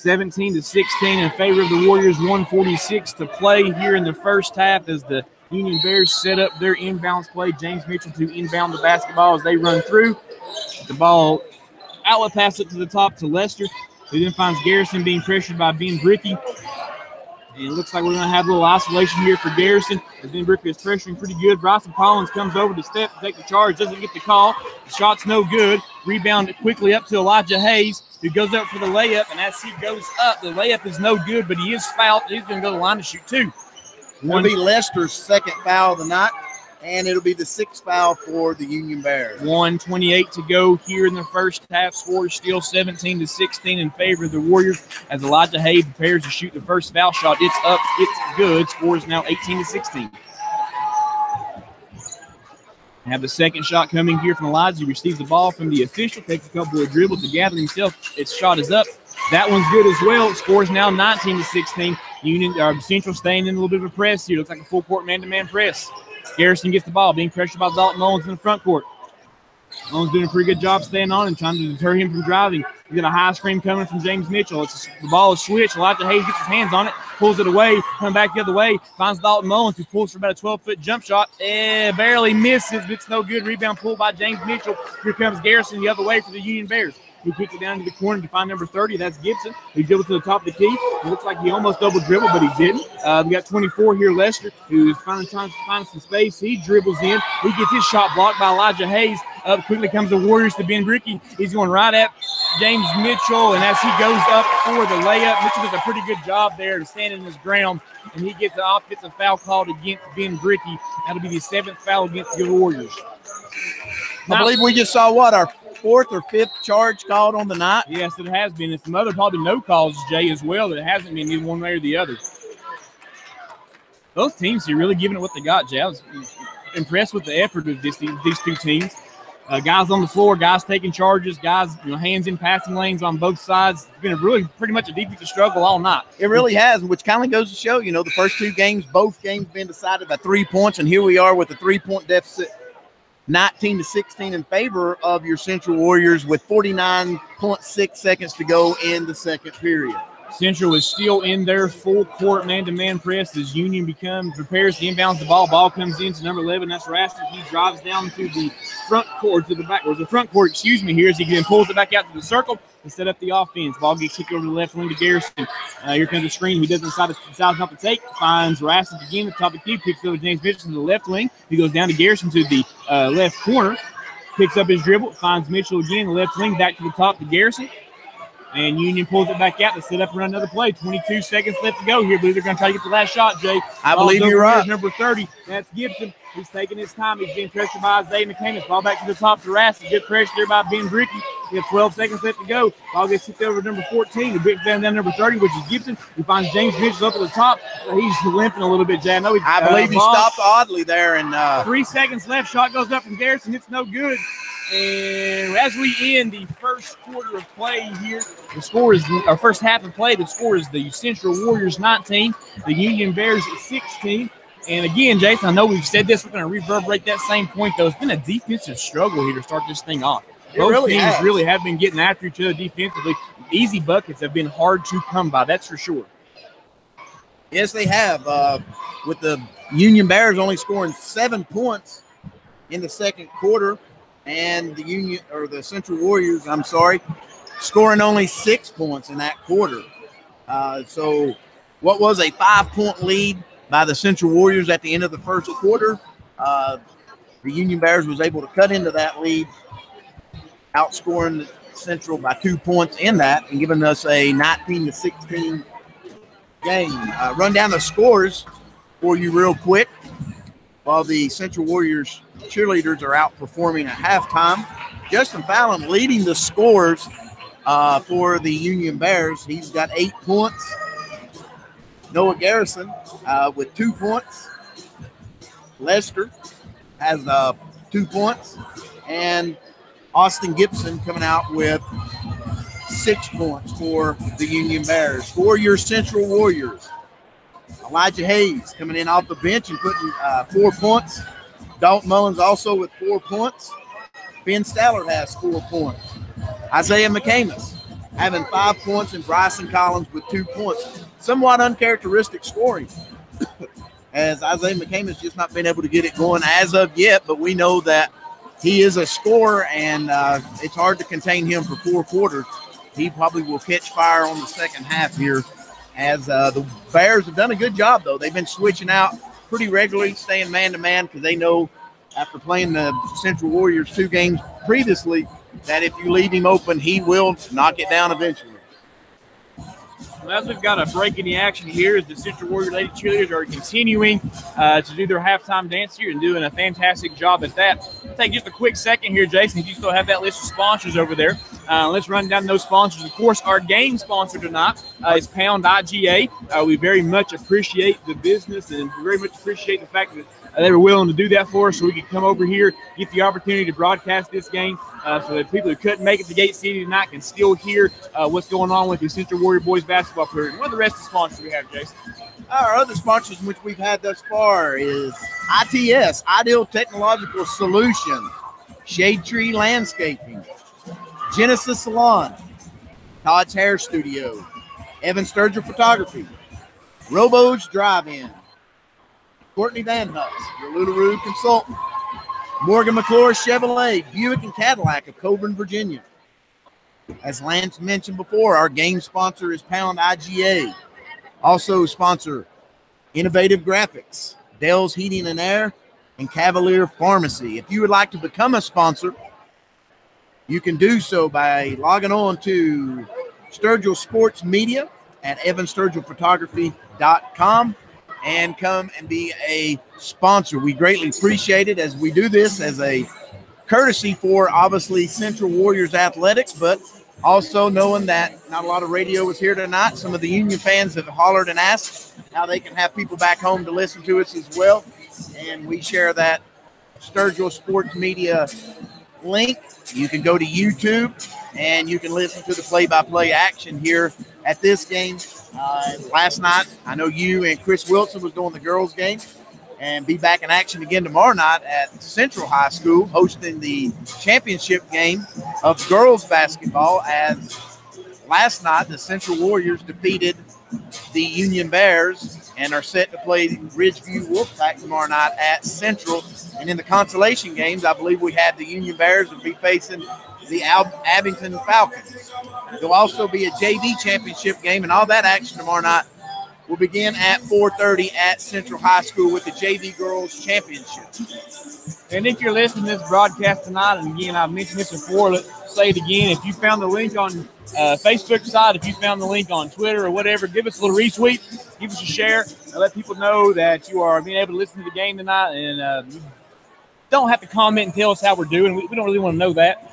17-16 in favor of the Warriors. 1:46 to play here in the first half as the Union Bears set up their inbounds play. James Mitchell to inbound the basketball as they run through. The ball outlet pass it to the top to Lester, who then finds Garrison being pressured by Ben Brickey. And it looks like we're going to have a little isolation here for Garrison as Ben Brickey is pressuring pretty good. Bryson Collins comes over to step to take the charge, doesn't get the call. The shot's no good. Rebound quickly up to Elijah Hayes, who goes up for the layup. And as he goes up, the layup is no good, but he is fouled. He's going to go to the line to shoot two. It'll be Lester's second foul of the night, and it'll be the sixth foul for the Union Bears. 1:28 to go here in the first half. Score is still 17-16 in favor of the Warriors as Elijah Hayes prepares to shoot the first foul shot. It's up. It's good. Score is now 18-16. Have the second shot coming here from Elijah. He receives the ball from the official, takes a couple of dribbles to gather himself. His shot is up. That one's good as well. Score is now 19-16. Central staying in a little bit of a press here. Looks like a full court man-to-man press. Garrison gets the ball, being pressured by Dalton Mullins in the front court. Mullins doing a pretty good job staying on and trying to deter him from driving. We got a high screen coming from James Mitchell. The ball is switched. Elijah Hayes gets his hands on it, pulls it away, coming back the other way, finds Dalton Mullins, who pulls for about a 12-foot jump shot. Barely misses, but it's no good. Rebound pulled by James Mitchell. Here comes Garrison the other way for the Union Bears. He kicks it down to the corner to find number 30. That's Gibson. He dribbles to the top of the key. It looks like he almost double dribbled, but he didn't. We got 24 here, Lester, who is finally trying to find some space. He dribbles in. He gets his shot blocked by Elijah Hayes. Up quickly comes the Warriors to Ben Brickey. He's going right at James Mitchell, and as he goes up for the layup, Mitchell does a pretty good job there to stand in his ground, and he gets the offensive foul called against Ben Brickey. That'll be the seventh foul against the Warriors. I believe we just saw our fourth or fifth charge called on the night. Yes, it has been. It's some other probably no calls, Jay, as well, that it hasn't been either one way or the other. Both teams here really giving it what they got, Jay. I was impressed with the effort of these two teams. Guys on the floor, guys taking charges, guys hands in passing lanes on both sides. It's been pretty much a defensive struggle all night. It really has, which kind of goes to show, the first two games, both games been decided by 3 points, and here we are with a 3-point deficit. 19-16 in favor of your Central Warriors with 49.6 seconds to go in the second period. Central is still in their full court man-to-man press as Union prepares to inbounds the ball. Ball comes into number 11. That's Raston. He drives down to the front court, here as he then pulls it back out to the circle to set up the offense. Ball gets kicked over to the left wing to Garrison. Here comes the screen. He doesn't decides not to take. Finds Raston again at the top of the key. Picks over James Mitchell to the left wing. He goes down to Garrison to the left corner. Picks up his dribble. Finds Mitchell again, the left wing, back to the top to Garrison. And Union pulls it back out to set up and run another play. 22 seconds left to go here. I believe they're going to try to get the last shot, Jay. I believe you're right. Number 30. That's Gibson. He's taking his time. He's being pressured by Isaiah McCamus. Ball back to the top to Raston. Good pressure there by Ben Brickey. We have 12 seconds left to go. Ball gets kicked over to number 14. The big down number 30, which is Gibson. He finds James Mitchell up at the top. He's limping a little bit, Jay. I believe he stopped oddly there. And 3 seconds left. Shot goes up from Garrison. It's no good. And as we end the first quarter of play here, the score is our first half of play. The score is the Central Warriors 19, the Union Bears 16. And again, Jason, I know we've said this. We're going to reverberate that same point, though. It's been a defensive struggle here to start this thing off. Both teams really have been getting after each other defensively. Easy buckets have been hard to come by, that's for sure. Yes, they have. With the Union Bears only scoring 7 points in the second quarter, and the Central Warriors, scoring only 6 points in that quarter. So what was a 5-point lead by the Central Warriors at the end of the first quarter, the Union Bears was able to cut into that lead, outscoring Central by 2 points in that and giving us a 19-16 game. Run down the scores for you real quick. While the Central Warriors cheerleaders are outperforming at halftime, Justin Fallon leading the scores for the Union Bears. He's got 8 points. Noah Garrison with 2 points. Lester has 2 points. And Austin Gibson coming out with 6 points for the Union Bears. For your Central Warriors, Elijah Hayes coming in off the bench and putting 4 points. Dalton Mullins also with 4 points. Ben Stallard has 4 points. Isaiah McCamus having 5 points, and Bryson Collins with 2 points. Somewhat uncharacteristic scoring, as Isaiah McCain has just not been able to get it going as of yet, but we know that he is a scorer, and it's hard to contain him for 4 quarters. He probably will catch fire on the second half here, as the Bears have done a good job, though. They've been switching out pretty regularly, staying man-to-man, because they know after playing the Central Warriors 2 games previously that if you leave him open, he will knock it down eventually. Well, as we've got a break in the action here, as the Central Warrior Lady Cheerleaders are continuing to do their halftime dance here and doing a fantastic job at that. I'll take just a quick second here, Jason, if you still have that list of sponsors over there. Let's run down those sponsors. Of course, our game sponsor tonight is Pound IGA. We very much appreciate the business and very much appreciate the fact that they were willing to do that for us so we could come over here, get the opportunity to broadcast this game so that people who couldn't make it to Gate City tonight can still hear what's going on with the Central Warrior boys basketball player. And what are the rest of the sponsors we have, Jason? Our other sponsors which we've had thus far is ITS, Ideal Technological Solutions, Shade Tree Landscaping, Genesis Salon, Todd's Hair Studio, Evan Sturgill Photography, Robo's Drive-In, Courtney Van Huss, your Lularoe consultant, Morgan McClure Chevrolet, Buick and Cadillac of Coburn, Virginia. As Lance mentioned before, our game sponsor is Pound IGA. Also sponsor Innovative Graphics, Dell's Heating and Air, and Cavalier Pharmacy. If you would like to become a sponsor, you can do so by logging on to Sturgill Sports Media at evansturgillphotography.com and come and be a sponsor. We greatly appreciate it, as we do this as a courtesy for, obviously, Central Warriors Athletics, but also knowing that not a lot of radio was here tonight. Some of the Union fans have hollered and asked how they can have people back home to listen to us as well. And we share that Sturgill Sports Media link. You can go to YouTube and you can listen to the play-by-play action here at this game. Last night, I know you and Chris Wilson was doing the girls' game, and be back in action again tomorrow night at Central High School, hosting the championship game of girls basketball, as last night the Central Warriors defeated the Union Bears and are set to play Ridgeview Wolfpack tomorrow night at Central. And in the consolation games, I believe we had the Union Bears will be facing the Abington Falcons. There'll also be a JV championship game, and all that action tomorrow night will begin at 4:30 at Central High School with the JV Girls Championship. And if you're listening to this broadcast tonight, and again, I've mentioned this before, let's say it again. If you found the link on Facebook side, if you found the link on Twitter or whatever, give us a little retweet, give us a share, and let people know that you are being able to listen to the game tonight. And you don't have to comment and tell us how we're doing. We don't really want to know that.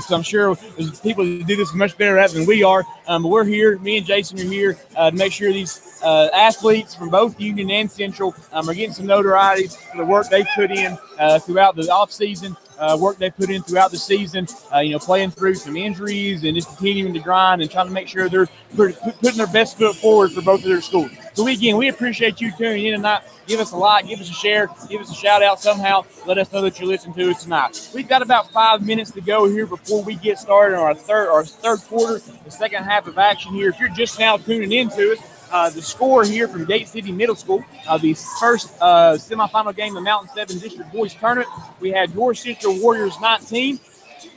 So I'm sure there's people who do this much better at than we are. But we're here. Me and Jason are here to make sure these athletes from both Union and Central are getting some notoriety for the work they've put in throughout the offseason, work they put in throughout the season, playing through some injuries and just continuing to grind and trying to make sure they're putting their best foot forward for both of their schools. So we appreciate you tuning in tonight. Give us a like, give us a share, give us a shout out somehow. Let us know that you're listening to us tonight. We've got about 5 minutes to go here before we get started on our third quarter, the second half of action here. If you're just now tuning into us, the score here from Gate City Middle School, the first semifinal game of the Mountain 7 District Boys Tournament. We had your Central Warriors 19,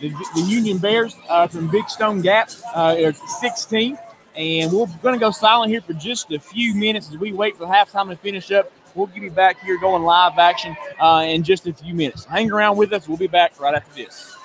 the Union Bears from Big Stone Gap 16. And we're going to go silent here for just a few minutes as we wait for halftime to finish up. We'll get you back here going live action in just a few minutes. Hang around with us. We'll be back right after this.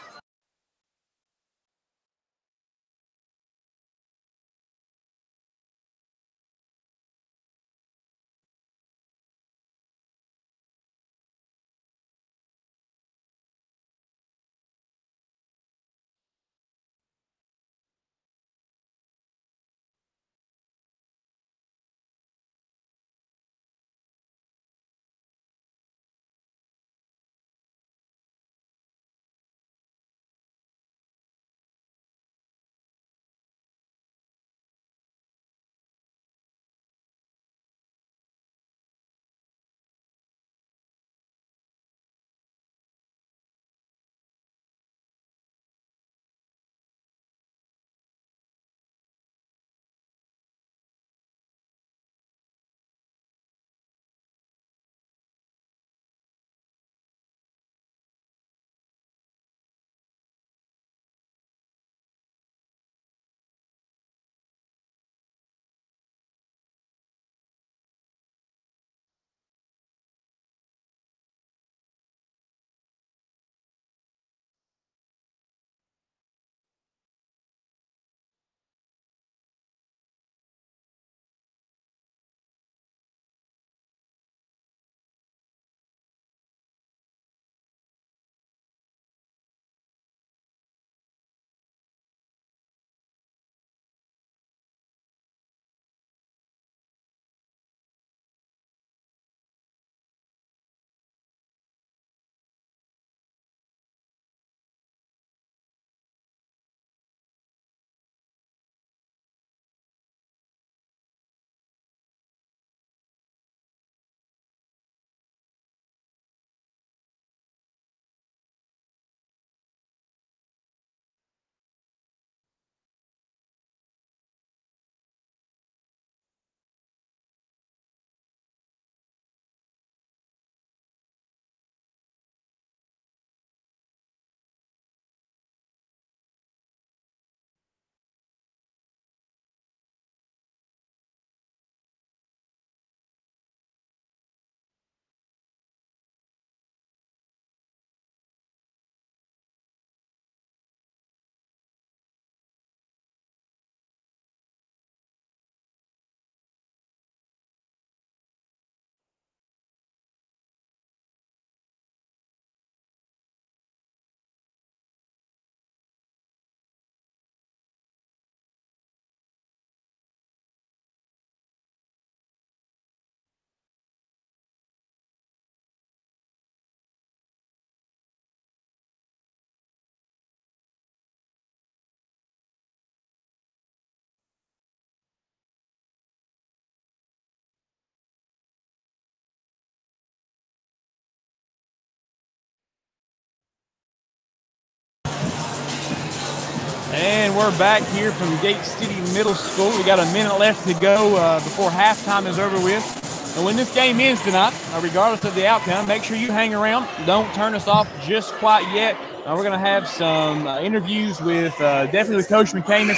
And we're back here from Gate City Middle School. We got a minute left to go before halftime is over with. And when this game ends tonight, regardless of the outcome, make sure you hang around. Don't turn us off just quite yet. We're going to have some interviews with definitely with Coach McCamus.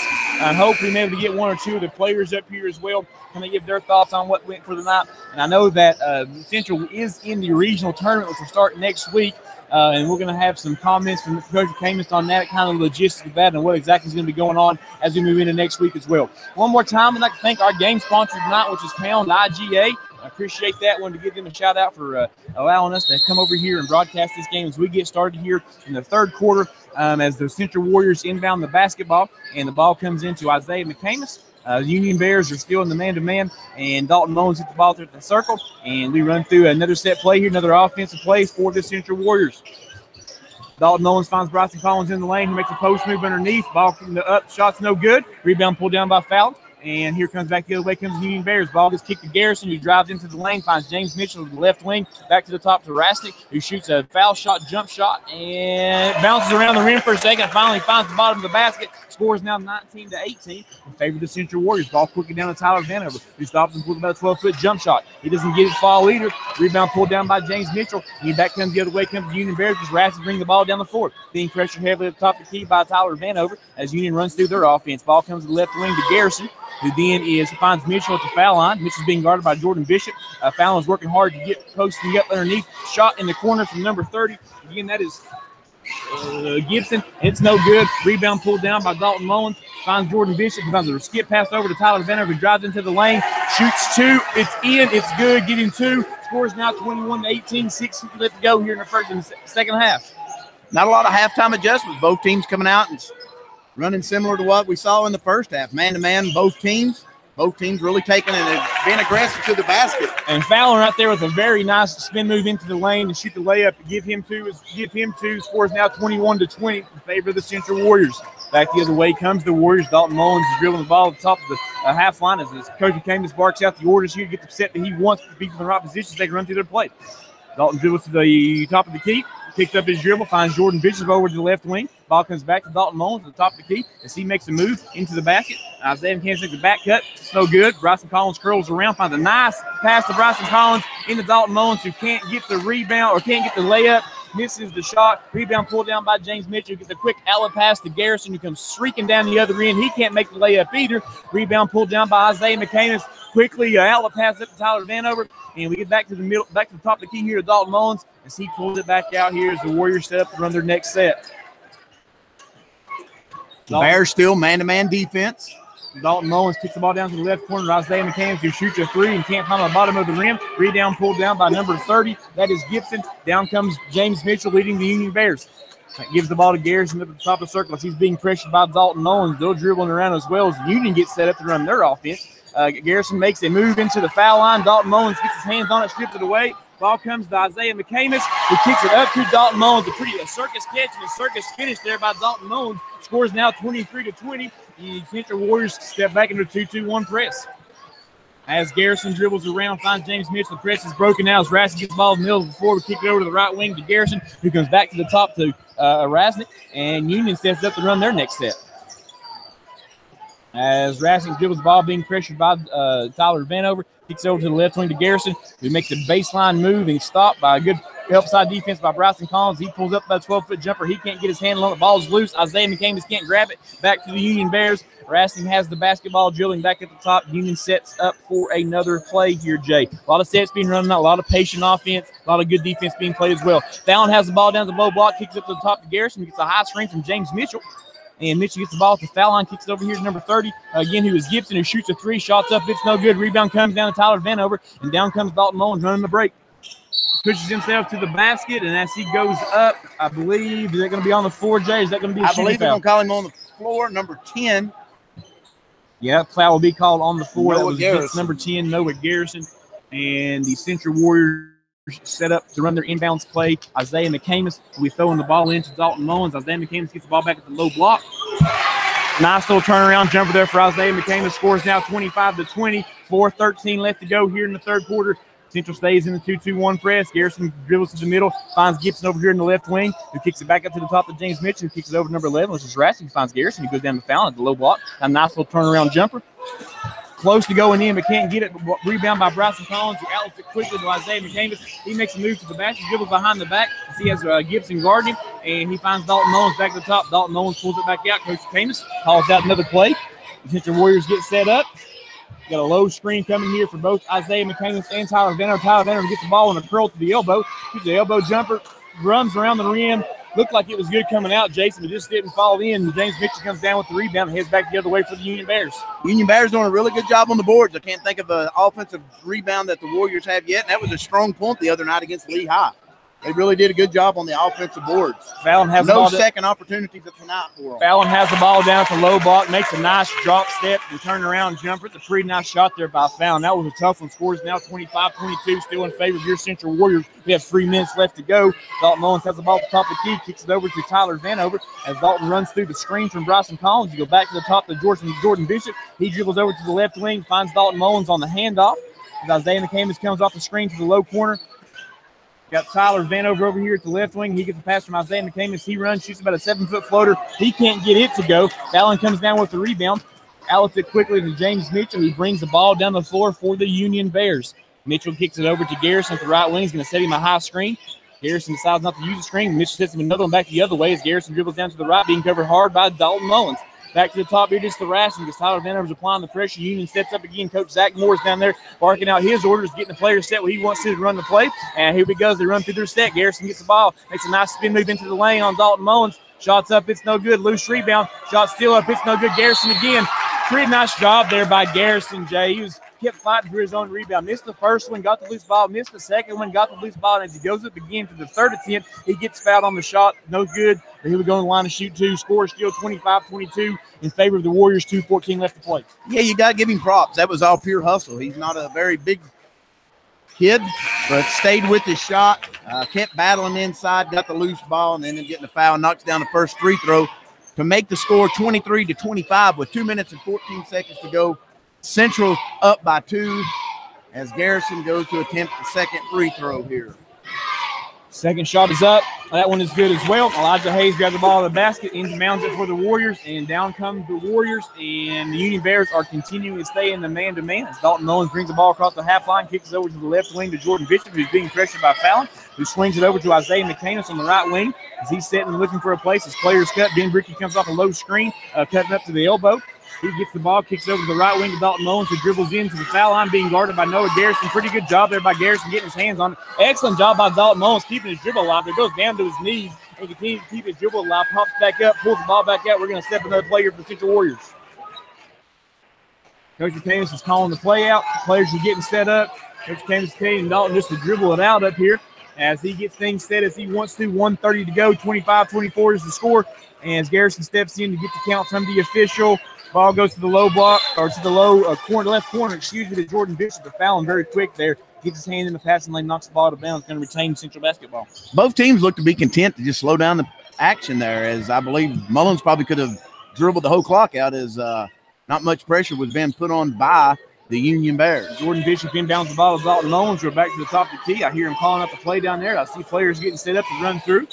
Hopefully maybe to get one or two of the players up here as well. Kind of give their thoughts on what went for the night. And I know that Central is in the regional tournament, which will start next week. And we're going to have some comments from Coach McCamus on that, kind of the logistics of that and what exactly is going to be going on as we move into next week as well. One more time, I'd like to thank our game sponsor tonight, which is Pound IGA. I appreciate that. Wanted to give them a shout out for allowing us to come over here and broadcast this game as we get started here in the third quarter as the Central Warriors inbound the basketball and the ball comes into Isaiah McCamus. The Union Bears are still in the man-to-man, and Dalton Mullins hit the ball through the circle, and we run through another set play here, another offensive play for the Central Warriors. Dalton Mullins finds Bryson Collins in the lane. He makes a post move underneath. Ball from the up, shot's no good. Rebound pulled down by Fallon. And here comes back the other way comes the Union Bears. Ball gets kicked to Garrison, who drives into the lane, finds James Mitchell to the left wing, back to the top to Rasnick, who shoots a foul shot, jump shot, and bounces around the rim for a second, finally finds the bottom of the basket, scores now 19-18 in favor of the Central Warriors. Ball quickly down to Tyler Vanover, who stops and pulls about a 12-foot jump shot. He doesn't get his foul either. Rebound pulled down by James Mitchell. And back comes the other way comes the Union Bears as Rasnick brings the ball down the floor. Being pressured heavily at the top of the key by Tyler Vanover as Union runs through their offense. Ball comes to the left wing to Garrison, who then finds Mitchell at the foul line. Mitchell's being guarded by Jordan Bishop. Fallon's working hard to get posting up underneath. Shot in the corner from number 30. Again, that is Gibson. It's no good. Rebound pulled down by Dalton Mullins. Finds Jordan Bishop. Finds a skip pass over to Tyler Vanover, who drives into the lane. Shoots two. It's in. It's good. Getting two. Scores now 21-18. 6:50 left to go here in the second half. Not a lot of halftime adjustments. Both teams coming out and running similar to what we saw in the first half. Man-to-man, both teams. Both teams really taking and being aggressive to the basket. And Fallon right there with a very nice spin move into the lane to shoot the layup. Give him two. Scores now 21-20 in favor of the Central Warriors. Back the other way comes the Warriors. Dalton Mullins is dribbling the ball at the top of the half line as Coach McCamus barks out the orders here to get the set that he wants to be in the right position so they can run through their play. Dalton dribbles to the top of the key. Picks up his dribble, finds Jordan Bishop over to the left wing. Ball comes back to Dalton Mullins at the top of the key as he makes a move into the basket. Isaiah McCamus takes a back cut. It's no good. Bryson Collins curls around, finds a nice pass to Bryson Collins into Dalton Mullins, who can't get the rebound or can't get the layup. Misses the shot. Rebound pulled down by James Mitchell. Gets a quick alley pass to Garrison, who comes streaking down the other end. He can't make the layup either. Rebound pulled down by Isaiah McCamus. Quickly, alley pass up to Tyler Vanover. And we get back to the middle, back to the top of the key here to Dalton Mullins as he pulls it back out here as the Warriors set up to run their next set. The Bears still man-to-man defense. Dalton Mullins kicks the ball down to the left corner to Isaiah McCamus, who shoots a three and can't find the bottom of the rim. Rebound pulled down by number 30. That is Gibson. Down comes James Mitchell leading the Union Bears. That gives the ball to Garrison up at the top of the circle as he's being pressured by Dalton Mullins. They're dribbling around as well as the Union gets set up to run their offense. Garrison makes a move into the foul line. Dalton Mullins gets his hands on it, strips it away. Ball comes to Isaiah McCamus, who kicks it up to Dalton Mullins. A circus catch and a circus finish there by Dalton Mullins. Scores now 23-20. The Central Warriors step back into a 2-2-1 press. As Garrison dribbles around, finds James Mitchell. The press is broken now as Rasnick gets the ball in the middle of the floor. We kick it over to the right wing to Garrison, who comes back to the top to Rasnick. And Union steps up to run their next set. As Rasnick dribbles the ball, being pressured by Tyler Vanover. Kicks over to the left wing to Garrison, who makes a baseline move and stopped by a good help side defense by Bryson Collins. He pulls up about a 12-foot jumper. He can't get his handle on it. The ball's loose. Isaiah McCamus can't grab it. Back to the Union Bears. Rasnick has the basketball drilling back at the top. Union sets up for another play here, Jay. A lot of sets being run out, a lot of patient offense, a lot of good defense being played as well. Fallon has the ball down to the low block, kicks up to the top to Garrison, gets a high screen from James Mitchell. And Mitchell gets the ball at the foul line, kicks it over here to number 30. Again, who is Gibson, who shoots a three, shots up. It's no good. Rebound comes down to Tyler Vanover, and down comes Dalton Mullins running the break. Pushes himself to the basket, and as he goes up, I believe, is that going to be on the floor, Jay? Is that going to be a shooting foul? I believe they're going to call him on the floor, number 10. Yeah, foul will be called on the floor. Noah that was Garrison. against number 10, Noah Garrison. And the Central Warriors set up to run their inbounds play. Isaiah McCamus will be throwing the ball into Dalton Mullins. Isaiah McCamus gets the ball back at the low block. Nice little turnaround jumper there for Isaiah McCamus. Scores now 25-20. 4:13 left to go here in the third quarter. Central stays in the 2-2-1 press. Garrison dribbles to the middle, finds Gibson over here in the left wing, who kicks it back up to the top of James Mitchell, who kicks it over to number 11, which is Rassy, who finds Garrison, who goes down the foul at the low block. A nice little turnaround jumper. Close to going in, but can't get it. Rebound by Bryson Collins, who outlets it quickly to Isaiah McCamus. He makes a move to the basket, dribbles behind the back. He has Gibson guarding him, and he finds Dalton Mullins back to the top. Dalton Mullins pulls it back out. Coach McCamus calls out another play. The Central Warriors get set up. Got a low screen coming here for both Isaiah McCamus and Tyler Venner. Tyler Venner gets the ball on a curl to the elbow. Shoots the elbow jumper, runs around the rim. Looked like it was good coming out, Jason, but just didn't fall in. James Mitchell comes down with the rebound and heads back the other way for the Union Bears. Union Bears doing a really good job on the boards. I can't think of an offensive rebound that the Warriors have yet, and that was a strong point the other night against Lehigh. They really did a good job on the offensive boards. Fallon has no second opportunities tonight for them. Fallon has the ball down at the low block, makes a nice drop step and turn around jumper. It's a pretty nice shot there by Fallon. That was a tough one. Scores now 25-22, still in favor of your Central Warriors. We have 3 minutes left to go. Dalton Mullins has the ball at the top of the key, kicks it over to Tyler Vanover as Dalton runs through the screen from Bryson Collins. You go back to the top of Jordan Bishop. He dribbles over to the left wing, finds Dalton Mullins on the handoff. As Isaiah McCamus comes off the screen to the low corner. Got Tyler Vanover over here at the left wing. He gets the pass from Isaiah McCamus. He runs, shoots about a 7-foot floater. He can't get it to go. Fallon comes down with the rebound. Outlets it quickly to James Mitchell. He brings the ball down the floor for the Union Bears. Mitchell kicks it over to Garrison at the right wing. He's going to set him a high screen. Garrison decides not to use the screen. Mitchell sets him another one back the other way as Garrison dribbles down to the right, being covered hard by Dalton Mullins. Back to the top here, just the Rassin, because Tyler Vanover's applying the pressure. Union sets up again. Coach Zach Moore's down there barking out his orders, getting the player set where he wants to run the play. And here he goes. They run through their set. Garrison gets the ball, makes a nice spin move into the lane on Dalton Mullins. Shots up, it's no good. Loose rebound. Shot still up, it's no good. Garrison again. Pretty nice job there by Garrison, Jay. He kept fighting for his own rebound. Missed the first one, got the loose ball. Missed the second one, got the loose ball. And as he goes up again for the third attempt, he gets fouled on the shot. No good. But here we go on the line to shoot two. Score still 25-22 in favor of the Warriors. 2:14 left to play. Yeah, you got to give him props. That was all pure hustle. He's not a very big kid, but stayed with his shot, kept battling inside, got the loose ball, and then getting the foul, knocks down the first free throw to make the score 23-25 with 2 minutes and 14 seconds to go. Central up by 2 as Garrison goes to attempt the second free throw here. Second shot is up. That one is good as well. Elijah Hayes grabs the ball in the basket, inbounds it for the Warriors, and down come the Warriors, and the Union Bears are continuing to stay in the man-to-man. As Dalton Mullins brings the ball across the half line, kicks it over to the left wing to Jordan Bishop, who's being pressured by Fallon, who swings it over to Isaiah McCamus on the right wing. As he's sitting and looking for a place, his players cut. Ben Brickey comes off a low screen, cutting up to the elbow. He gets the ball, kicks over to the right wing to Dalton Mullins, who dribbles into the foul line, being guarded by Noah Garrison. Pretty good job there by Garrison getting his hands on it. Excellent job by Dalton Mullins keeping his dribble alive. It goes down to his knees and continues to keep his dribble alive. Pops back up, pulls the ball back out. We're going to step another player for the Central Warriors. Coach McCamus is calling the play out. The players are getting set up. Coach McCamus is telling Dalton just to dribble it out up here as he gets things set as he wants to. 1:30 to go. 25-24 is the score. And as Garrison steps in to get the count from the official, ball goes to the low block, or to the low corner, left corner, to Jordan Bishop. The foul very quick there. Gets his hand in the passing lane, knocks the ball out of bounds, going to retain Central basketball. Both teams look to be content to just slow down the action there, as I believe Mullins probably could have dribbled the whole clock out, as not much pressure was being put on by the Union Bears. Jordan Bishop inbounds the ball to Dalton Mullins. We're back to the top of the key. I hear him calling up the play down there. I see players getting set up to run through.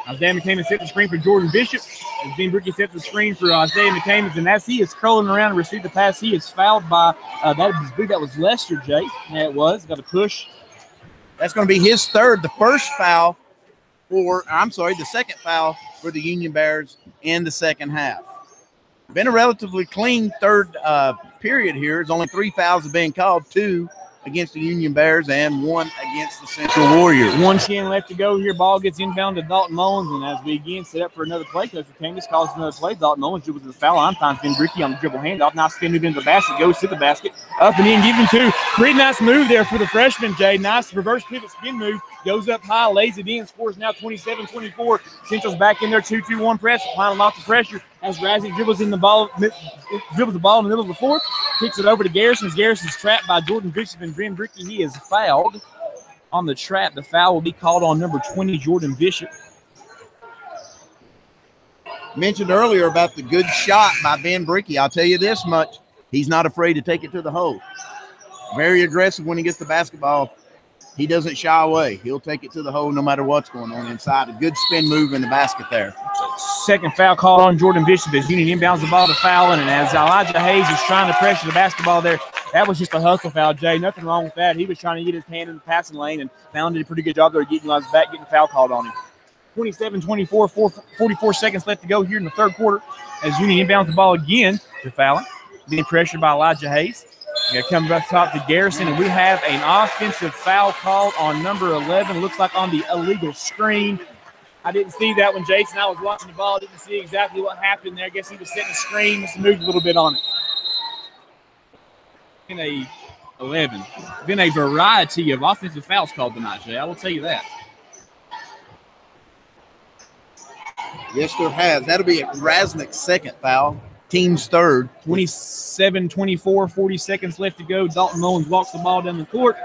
Isaiah McCamus sets the screen for Jordan Bishop. As Ben Brickey sets the screen for Isaiah McCamus, and as he is curling around and received the pass, he is fouled by, that was Lester, Jay. Yeah, it was. Got a push. That's going to be his third. The second foul for the Union Bears in the second half. Been a relatively clean third period here. There's only 3 fouls being called, 2 against the Union Bears and 1 against the Central Warriors. 1:10 left to go here. Ball gets inbound to Dalton Mullins, and as we again set up for another play, Coach McCamus calls another play. Dalton Mullins dribbles to the foul line, finds Ben Brickey on the dribble handoff. Now spin move into the basket, goes to the basket, up and in, giving 2. Pretty nice move there for the freshman, Jay. Nice reverse pivot spin move. Goes up high, lays it in, scores now 27-24. Central's back in their 2-2-1 press, applying lots of pressure as Razzie dribbles the ball in the middle of the floor, kicks it over to Garrison. Garrison's trapped by Jordan Bishop and Ben Brickey. He is fouled on the trap. The foul will be called on number 20, Jordan Bishop. Mentioned earlier about the good shot by Ben Brickey. I'll tell you this much. He's not afraid to take it to the hole. Very aggressive when he gets the basketball. He doesn't shy away. He'll take it to the hole no matter what's going on inside. A good spin move in the basket there. Second foul called on Jordan Bishop as Union inbounds the ball to Fallon. And as Elijah Hayes is trying to pressure the basketball there, that was just a hustle foul, Jay. Nothing wrong with that. He was trying to get his hand in the passing lane, and Fallon did a pretty good job there getting on his back, getting foul called on him. 27-24, 44 seconds left to go here in the third quarter as Union inbounds the ball again to Fallon. Being pressured by Elijah Hayes. Going to come back top to Garrison, and we have an offensive foul called on number 11. Looks like on the illegal screen. I didn't see that when Jason. I was watching the ball. Didn't see exactly what happened there. I guess he was setting the screen. Just moved a little bit on it. In a 11. Been a variety of offensive fouls called tonight, Jay. I will tell you that. Yes, there has. That'll be Rasnick's second foul. Team's third. 27-24, 40 seconds left to go. Dalton Mullins walks the ball down the court.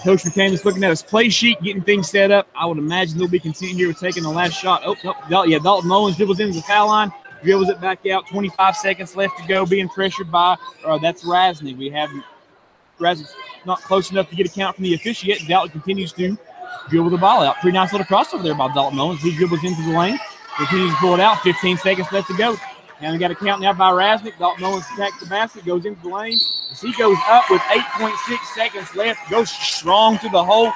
Coach McCain is looking at his play sheet, getting things set up. I would imagine they'll be continuing here with taking the last shot. Dalton Mullins dribbles into the foul line, dribbles it back out. 25 seconds left to go, being pressured by, that's Rasnick. We have Rasnick not close enough to get a count from the officiate. Dalton continues to dribble the ball out. Pretty nice little crossover there by Dalton Mullins. He dribbles into the lane, continues to pull it out. 15 seconds left to go. And we got a count now by Rasnick. Dalton Mullins attacks the basket, goes into the lane. As he goes up with 8.6 seconds left, goes strong to the hole.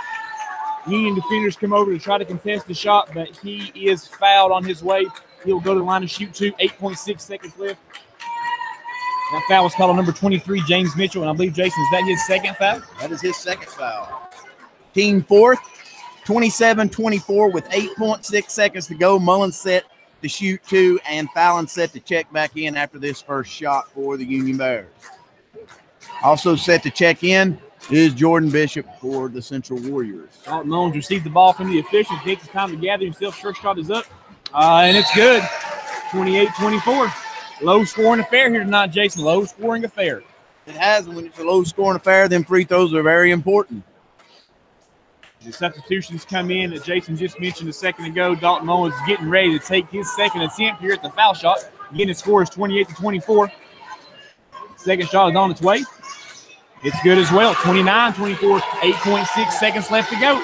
Union defenders come over to try to contest the shot, but he is fouled on his way. He'll go to the line to shoot two. 8.6 seconds left. That foul was called on number 23, James Mitchell, and I believe, Jason, is that his second foul? That is his second foul. Team fourth, 27-24 with 8.6 seconds to go. Mullins set to shoot two, and Fallon set to check back in after this first shot for the Union Bears. Also set to check in is Jordan Bishop for the Central Warriors. Dalton Mullins received the ball from the officials, takes his time to gather himself. First shot is up, and it's good. 28-24. Low-scoring affair here tonight, Jason. Low-scoring affair. It has. When it's a low-scoring affair, then free throws are very important. The substitutions come in that Jason just mentioned a second ago. Dalton Mullins is getting ready to take his second attempt here at the foul shot. Again, the score is 28-24. Second shot is on its way. It's good as well. 29-24, 8.6 seconds left to go.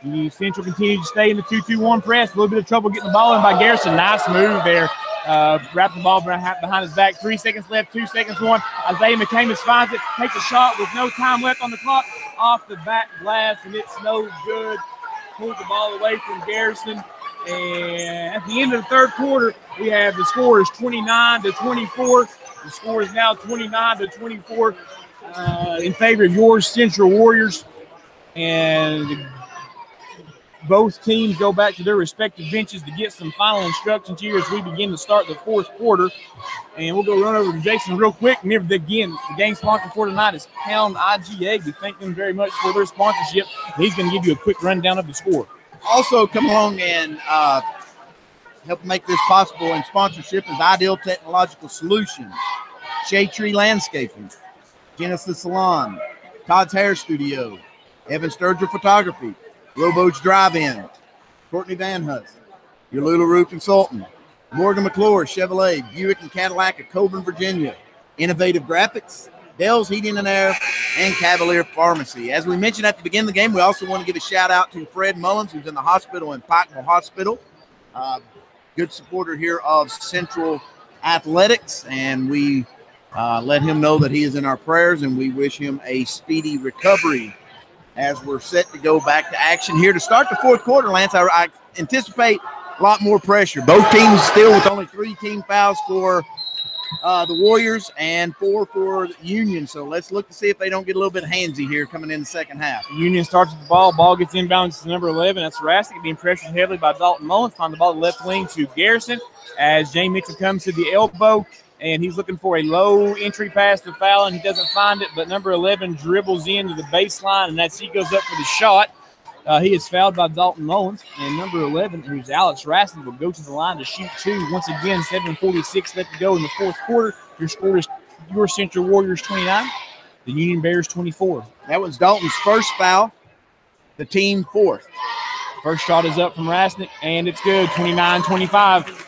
The Central continues to stay in the 2-2-1 press. A little bit of trouble getting the ball in by Garrison. Nice move there. Wrapped the ball behind his back. 3 seconds left, 2 seconds, 1. Isaiah McCamus finds it, takes a shot with no time left on the clock. Off the back glass, and it's no good. Pulls the ball away from Garrison. And at the end of the third quarter, we have the score is 29-24. The score is now 29-24 in favor of your Central Warriors. And both teams go back to their respective benches to get some final instructions here as we begin to start the fourth quarter. And we'll go run over to Jason real quick. Remember, again, the game sponsor for tonight is Pound IGA. We thank them very much for their sponsorship. He's going to give you a quick rundown of the score. Also, come along and help make this possible in sponsorship is Ideal Technological Solutions, Shade Tree Landscaping, Genesis Salon, Todd's Hair Studio, Evan Sturger Photography, Robo's Drive-In, Courtney Van Huss, your Lula Roof Consultant, Morgan McClure Chevrolet, Buick and Cadillac of Coburn, Virginia, Innovative Graphics, Dell's Heating and Air, and Cavalier Pharmacy. As we mentioned at the beginning of the game, we also want to give a shout out to Fred Mullins, who's in the hospital in Pikeville Hospital. Good supporter here of Central Athletics, and we let him know that he is in our prayers, and we wish him a speedy recovery as we're set to go back to action here to start the fourth quarter. Lance, I anticipate a lot more pressure. Both teams still with only 3 team fouls for the Warriors and 4 for the Union. So let's look to see if they don't get a little bit handsy here coming in the second half. Union starts with the ball. Ball gets inbound to number 11. That's Rasnick being pressured heavily by Dalton Mullins. Find the ball to left wing to Garrison as James Mitchell comes to the elbow. And he's looking for a low entry pass to Fallon. He doesn't find it, but number 11 dribbles into the baseline, and that's he goes up for the shot. He is fouled by Dalton Mullins, and number 11, who's Alex Rasnick, will go to the line to shoot 2. Once again, 7:46 left to go in the fourth quarter. Your score is your Central Warriors 29, the Union Bears 24. That was Dalton's first foul, the team fourth. First shot is up from Rasnick, and it's good, 29-25.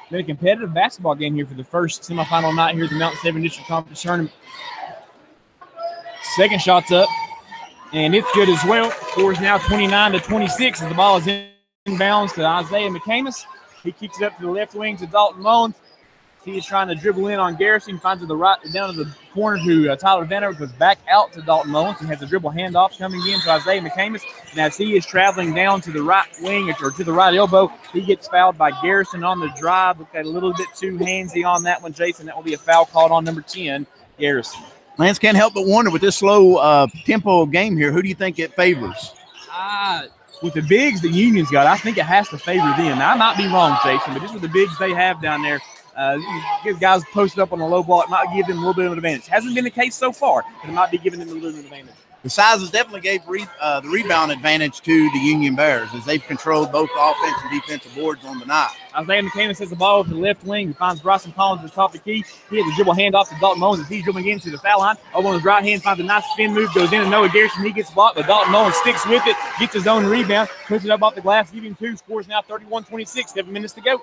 Been a competitive basketball game here for the first semifinal night here at the Mountain 7 District Conference Tournament. Second shot's up, and it's good as well. Score is now 29-26 as the ball is inbounds to Isaiah McCamus. He kicks it up to the left wing to Dalton Mullins. He is trying to dribble in on Garrison. Finds it down to the corner to Tyler Vanover. Goes back out to Dalton Mullins. He has a dribble handoff coming in to Isaiah McCamus. And as he is traveling down to the right wing or to the right elbow, he gets fouled by Garrison on the drive. Looked a little bit too handsy on that one, Jason. That will be a foul called on number 10, Garrison. Lance can't help but wonder with this slow tempo of game here, who do you think it favors? With the bigs the Union's got, I think it has to favor them. Now, I might be wrong, Jason, but just with the bigs they have down there, give guys posted up on the low ball, it might give them a little bit of an advantage. Hasn't been the case so far, but it might be giving them a little bit of an advantage. The sizes definitely gave the rebound advantage to the Union Bears as they've controlled both offensive and defensive boards on the night. Isaiah McCamus has the ball over the left wing. He finds Bryson Collins at the top of the key. He has a dribble handoff to Dalton Mullins as he's dribbling into the foul line. Over on his right hand, finds a nice spin move, goes in and Noah Garrison. He gets blocked, but Dalton Mullins sticks with it, gets his own rebound, puts it up off the glass, giving 2. Scores now 31-26, 7 minutes to go.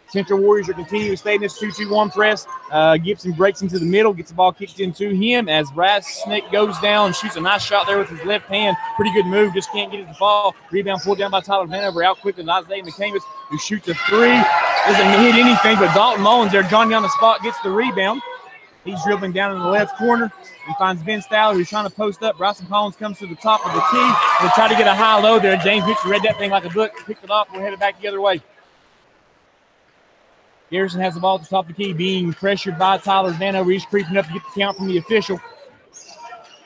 Central Warriors are continuing to stay in this 2-2-1 press. Gibson breaks into the middle, gets the ball kicked into him as Rasnick goes down, shoots a nice shot there with his left hand. Pretty good move, just can't get it to fall. Rebound pulled down by Tyler Vanover, out quickly to Isaiah McCamus, who shoots a 3. Doesn't hit anything, but Dalton Mullins there, Johnny on the spot, gets the rebound. He's dribbling down in the left corner. He finds Ben Stowler, who's trying to post up. Bryson Collins comes to the top of the key. They try to get a high low there. James Mitchell read that thing like a book, picked it off, we're headed back the other way. Garrison has the ball at the top of the key, being pressured by Tyler Vanover. He's creeping up to get the count from the official.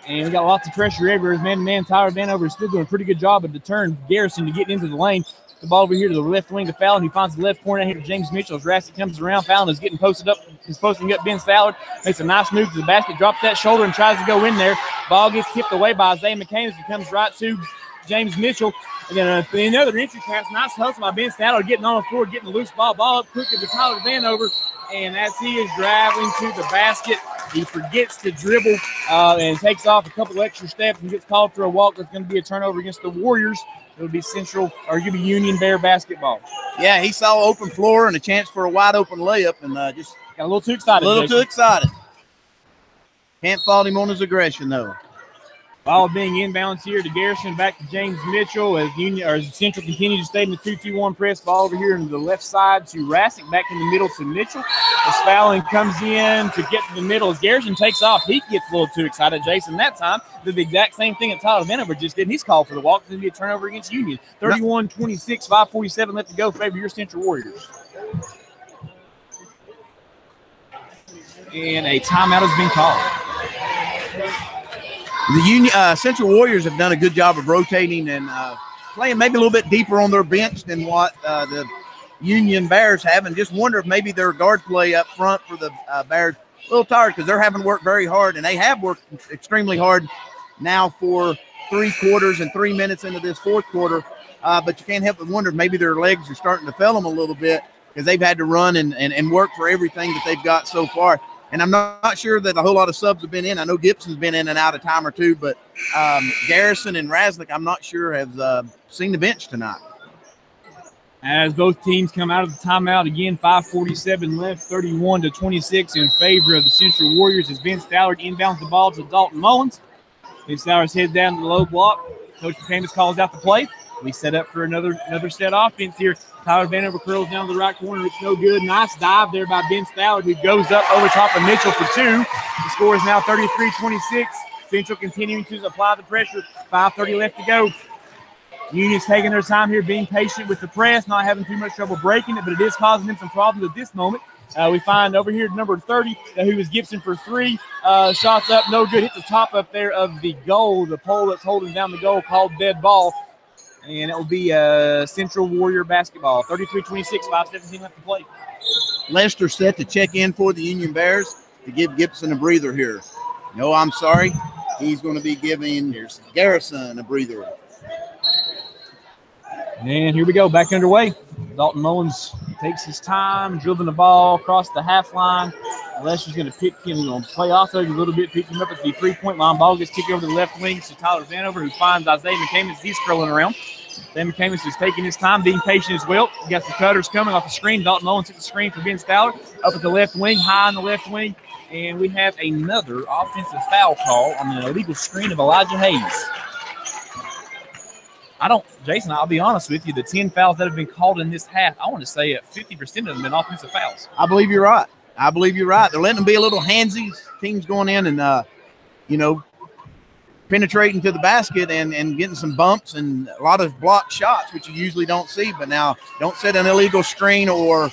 And we got lots of pressure everywhere. Man-to-man, Tyler Vanover is still doing a pretty good job of deterring Garrison to get into the lane. The ball over here to the left wing to Fallon. He finds the left corner here to James Mitchell. As Rasky comes around, Fallon is getting posted up. He's posting up Ben Stallard. Makes a nice move to the basket, drops that shoulder and tries to go in there. Ball gets tipped away by Isaiah McCamus. He comes right to James Mitchell. And then another entry pass. Nice hustle by Ben Stallard, getting on the floor, getting a loose ball. Ball up quickly to Tyler Vanover. And as he is driving to the basket, he forgets to dribble and takes off a couple extra steps and gets called for a walk. That's going to be a turnover against the Warriors. It'll be Union Bear basketball. Yeah, he saw open floor and a chance for a wide open layup and just got a little too excited. Too excited. Can't fault him on his aggression though. Ball being inbounds here to Garrison, back to James Mitchell as Central continues to stay in the 2-2-1 press. Ball over here to the left side to Rasnick, back in the middle to Mitchell. As Fallon comes in to get to the middle. As Garrison takes off, he gets a little too excited, Jason. That time, did the exact same thing that Tyler Vanover just did. He's called for the walk. It's going to be a turnover against Union. 31-26, 5:47 left to go. Favor your Central Warriors. And a timeout has been called. The Central Warriors have done a good job of rotating and playing maybe a little bit deeper on their bench than what the Union Bears have, and just wonder if maybe their guard play up front for the Bears a little tired because they're having to work very hard, and they have worked extremely hard now for 3 quarters and 3 minutes into this 4th quarter. But you can't help but wonder if maybe their legs are starting to fail them a little bit because they've had to run and work for everything that they've got so far. And I'm not sure that a whole lot of subs have been in. I know Gibson's been in and out a time or two, but Garrison and Rasnick, I'm not sure have seen the bench tonight. As both teams come out of the timeout, again, 5:47 left, 31-26 in favor of the Central Warriors as Ben Stallard inbounds the ball to Dalton Mullins. Ben Stallard heads down to the low block. Coach McCamus calls out the play. We set up for another set offense here. Tyler Vanover curls down to the right corner. It's no good. Nice dive there by Ben Stallard, who goes up over top of Mitchell for 2. The score is now 33-26. Central continuing to apply the pressure. 5:30 left to go. Union's taking their time here, being patient with the press, not having too much trouble breaking it, but it is causing them some problems at this moment. We find over here number 30, who is Gibson for 3. Shots up, no good. Hits the top up there of the goal, the pole that's holding down the goal, called dead ball. And it will be Central Warrior basketball. 33-26, 5:17 left to play. Lester set to check in for the Union Bears to give Gibson a breather here. No, I'm sorry. He's going to be giving Garrison a breather. And here we go, back underway. Dalton Mullins takes his time, dribbling the ball across the half line. Lester's going to pick him. He's going to play off of a little bit, pick him up at the 3-point line. Ball gets kicked over to the left wing to Tyler Vanover, who finds Isaiah McCamus as he's scrolling around. Then McCamus is taking his time, being patient as well. You got some cutters coming off the screen. Dalton Mullins hits the screen for Ben Stallard. Up at the left wing, high on the left wing. And we have another offensive foul call on the illegal screen of Elijah Hayes. Jason, I'll be honest with you, the 10 fouls that have been called in this half, I want to say 50% of them have been offensive fouls. I believe you're right. They're letting them be a little handsy. Teams going in and, penetrating to the basket and getting some bumps and a lot of blocked shots, which you usually don't see. But now don't set an illegal screen or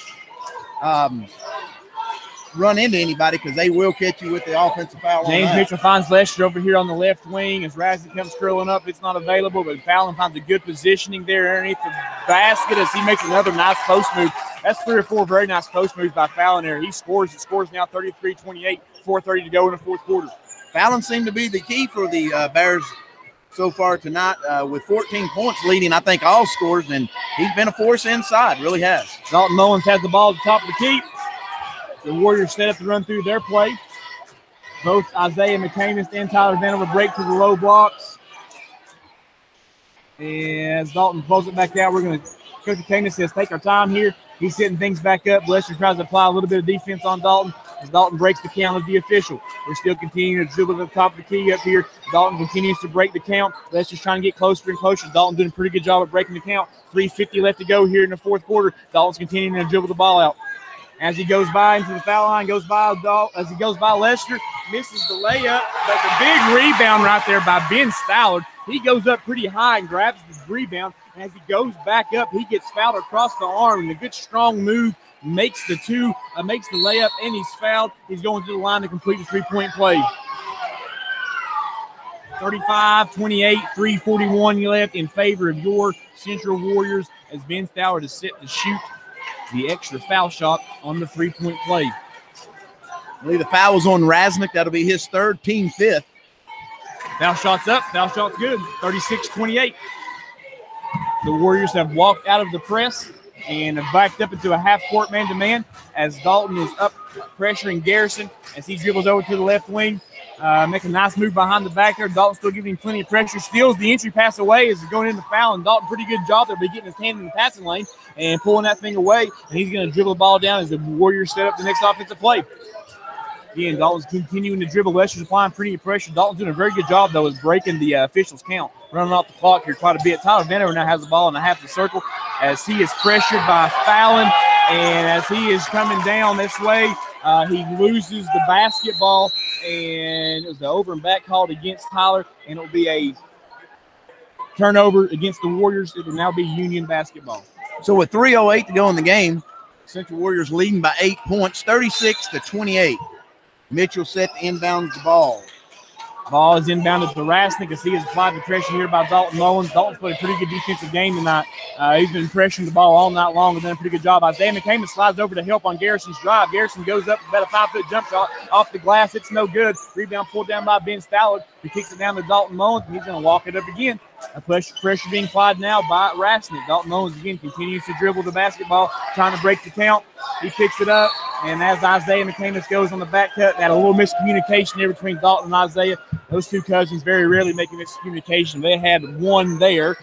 run into anybody because they will catch you with the offensive foul. James Mitchell finds Lester over here on the left wing as Razzie comes curling up. It's not available, but Fallon finds a good positioning there underneath the basket as he makes another nice post move. That's 3 or 4 very nice post moves by Fallon there. He scores. It scores now 33-28, 4:30 to go in the fourth quarter. Fallon seemed to be the key for the Bears so far tonight with 14 points leading, I think, all scores, and he's been a force inside, really has. Dalton Mullins has the ball at the top of the key. The Warriors set up to run through their play. Both Isaiah McCamus and Tyler Vanover break to the low blocks. And as Dalton pulls it back out, Coach McCamus says, take our time here. He's setting things back up. Lester tries to apply a little bit of defense on Dalton as Dalton breaks the count of the official. We're still continuing to dribble to the top of the key up here. Dalton continues to break the count. Lester's trying to get closer and closer. Dalton doing a pretty good job of breaking the count. 3:50 left to go here in the fourth quarter. Dalton's continuing to dribble the ball out. As he goes by into the foul line, as he goes by Lester, misses the layup, but the big rebound right there by Ben Stallard. He goes up pretty high and grabs the rebound. And as he goes back up, he gets fouled across the arm. And a good strong move makes the layup, and he's fouled. He's going to the line to complete the three-point play. 35-28, 3:41 left in favor of your Central Warriors as Ben Stallard is set to shoot the extra foul shot on the three-point play. I believe the foul was on Rasnick. That'll be his third, team fifth. Foul shot's up. Foul shot's good. 36-28. The Warriors have walked out of the press and have backed up into a half-court man-to-man as Dalton is up pressuring Garrison as he dribbles over to the left wing. Make a nice move behind the back there. Dalton still giving him plenty of pressure. Steals the entry pass away as he's going into foul. And Dalton, pretty good job there by getting his hand in the passing lane and pulling that thing away. And he's going to dribble the ball down as the Warriors set up the next offensive play. Again, Dalton's continuing to dribble. Lester's applying plenty of pressure. Dalton's doing a very good job, though, is breaking the officials' count. Running off the clock here quite a bit. Tyler Vanover now has the ball in the half of the circle as he is pressured by Fallon. And as he is coming down this way, he loses the basketball. And it was the over and back called against Tyler. And it will be a turnover against the Warriors. It will now be Union basketball. So with 3:08 to go in the game, Central Warriors leading by 8 points, 36-28. Mitchell set to inbound the ball. Ball is inbounded to Rasnick as he has applied the pressure here by Dalton Mullins. Dalton's played a pretty good defensive game tonight. He's been pressuring the ball all night long and done a pretty good job. Isaiah McCamus slides over to help on Garrison's drive. Garrison goes up about a 5-foot jump shot off the glass. It's no good. Rebound pulled down by Ben Stallard. He kicks it down to Dalton Mullins, and he's going to walk it up again. Pressure being applied now by Rasnick. Dalton Mullins again continues to dribble the basketball, trying to break the count. He picks it up, and as Isaiah McCamus goes on the back cut, had a little miscommunication there between Dalton and Isaiah. Those two cousins very rarely make a miscommunication. They had one there.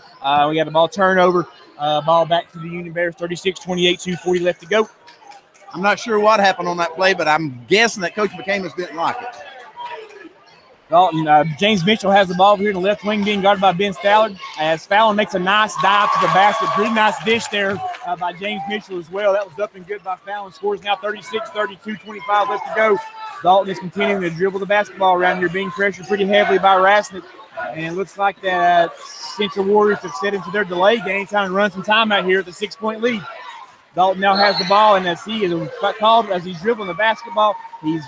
We got a ball turnover, ball back to the Union Bears, 36-28, 2:40 left to go. I'm not sure what happened on that play, but I'm guessing that Coach McCamus didn't like it. Dalton, James Mitchell has the ball over here in the left wing being guarded by Ben Stallard as Fallon makes a nice dive to the basket. Pretty nice dish there by James Mitchell as well. That was up and good by Fallon. Scores now 36-32, 25 left to go. Dalton is continuing to dribble the basketball around here, being pressured pretty heavily by Rasnick. And it looks like that Central Warriors have set into their delay game, trying to run some time out here at the 6-point lead. Dalton now has the ball, and as he is called, as he's dribbling the basketball, he's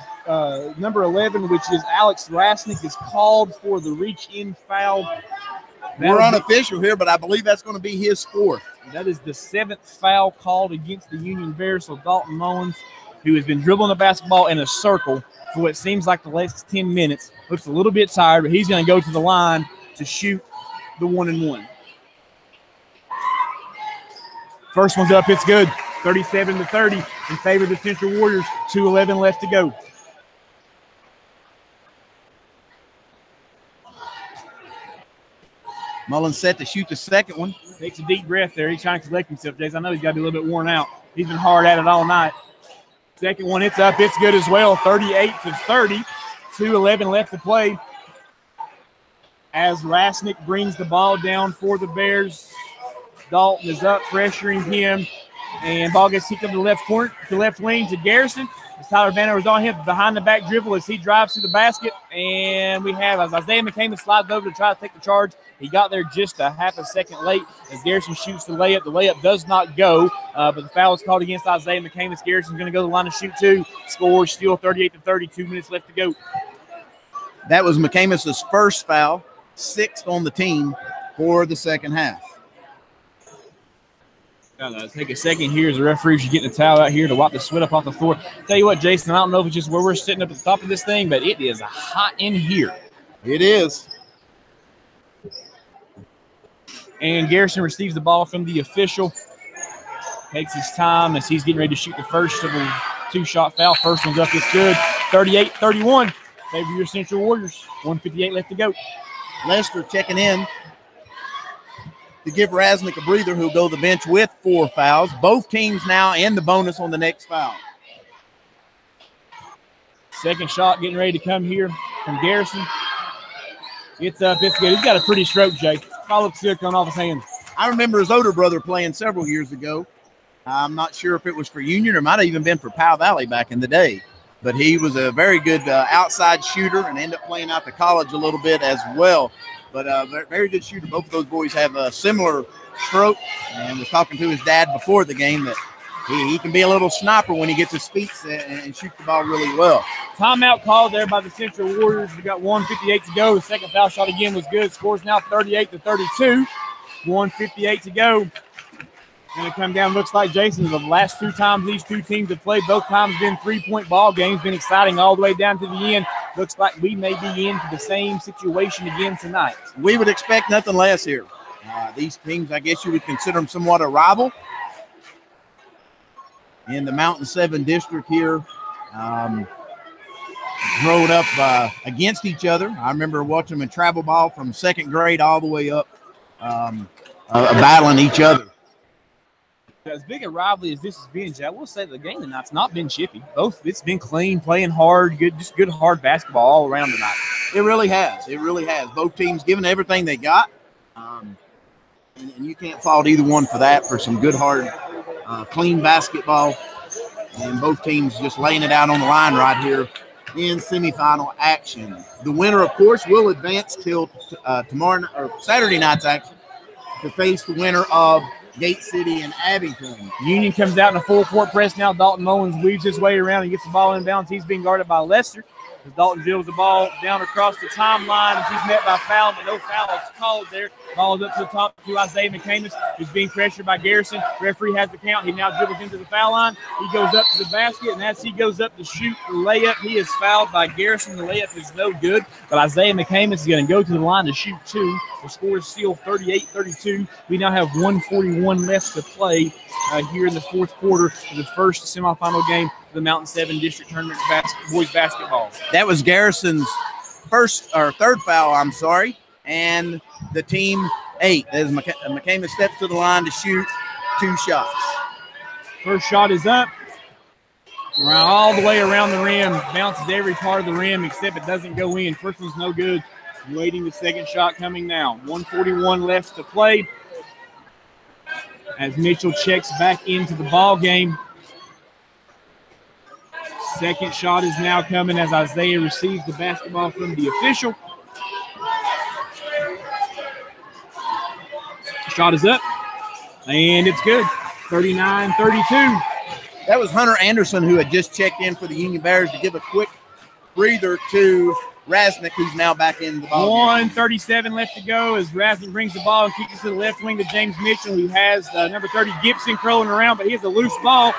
number 11, which is Alex Rasnick, is called for the reach-in foul. We're unofficial here, but I believe that's going to be his fourth. That is the 7th foul called against the Union Bears. So Dalton Mullins, who has been dribbling the basketball in a circle for what seems like the last 10 minutes, looks a little bit tired, but he's going to go to the line to shoot the 1-and-1. First one's up. It's good. 37-30 in favor of the Central Warriors. 2:11 left to go. Mullins set to shoot the second one. Takes a deep breath there. He's trying to collect himself, Jason. I know he's got to be a little bit worn out. He's been hard at it all night. Second one, it's up. It's good as well. 38-30. 2:11 left to play. As Rasnick brings the ball down for the Bears. Dalton is up, pressuring him. And ball gets kicked up to the left corner, to the left wing to Garrison. As Tyler Vanover is on him behind the back dribble as he drives to the basket. And we have as Isaiah McCamus slides over to try to take the charge. He got there just a half a second late as Garrison shoots the layup. The layup does not go, but the foul is called against Isaiah McCamus. Garrison's going to go to the line to shoot two. Score still 38-30, 2 minutes left to go. That was McCamus' first foul, 6th on the team for the second half. Take a second here as the referees are getting a towel out here to wipe the sweat up off the floor. Tell you what, Jason, I don't know if it's just where we're sitting up at the top of this thing, but it is hot in here. It is. And Garrison receives the ball from the official. Takes his time as he's getting ready to shoot the first of a two-shot foul. First one's up, it's good. 38-31. Favor your Central Warriors. 1:58 left to go. Lester checking in to give Rasnick a breather, who'll go to the bench with 4 fouls. Both teams now in the bonus on the next foul. Second shot getting ready to come here from Garrison. It's up, it's good. He's got a pretty stroke, Jay. Ball looks good coming off his hands. I remember his older brother playing several years ago. I'm not sure if it was for Union or might have even been for Powell Valley back in the day. But he was a very good outside shooter and ended up playing out to college a little bit as well. But very good shooter. Both of those boys have a similar stroke. And was talking to his dad before the game that he can be a little sniper when he gets his feet set and shoot the ball really well. Timeout called there by the Central Warriors. We got 1:58 to go. The second foul shot again was good. Scores now 38-32. 1:58 to go. Going to come down, looks like, Jason, the last 2 times these two teams have played, both times been 3-point ball games, been exciting all the way down to the end. Looks like we may be into the same situation again tonight. We would expect nothing less here. These teams, I guess you would consider them somewhat a rival in the Mountain 7 district here. Growing up against each other. I remember watching them in travel ball from 2nd grade all the way up, battling each other. As big a rivalry as this has been, Jay, I will say the game tonight's not been chippy. It's been clean, playing hard, just good hard basketball all around tonight. It really has. It really has. Both teams giving everything they got, and you can't fault either one for that, for some good, hard, clean basketball. And both teams just laying it out on the line right here in semifinal action. The winner, of course, will advance till tomorrow or Saturday night's action to face the winner of Gate City and Abington. Union comes out in a full court press now. Dalton Mullins weaves his way around and gets the ball inbounds. He's being guarded by Lester. As Dalton dribbles the ball down across the timeline, and he's met by foul, but no foul is called there. Ball is up to the top to Isaiah McCamus, who's being pressured by Garrison. Referee has the count. He now dribbles into the foul line. He goes up to the basket, and as he goes up to shoot the layup, he is fouled by Garrison. The layup is no good, but Isaiah McCamus is going to go to the line to shoot 2. The score is still 38-32. We now have 1:41 left to play here in the fourth quarter of the first semifinal game of the Mountain 7 District Tournament boys basketball. That was Garrison's third foul, and the team 8. As McCamus steps to the line to shoot 2 shots. First shot is up. All the way around the rim. Bounces every part of the rim except it doesn't go in. First one's no good. Waiting the second shot coming now. 1:41 left to play. As Mitchell checks back into the ball game. Second shot is now coming as Isaiah receives the basketball from the official. Shot is up, and it's good. 39-32. That was Hunter Anderson, who had just checked in for the Union Bears, to give a quick breather to Rasnick, who's now back in the ball. 1:37 left to go as Rasnick brings the ball and kicks it to the left wing to James Mitchell, who has number 30 Gibson crawling around, but he has a loose ball.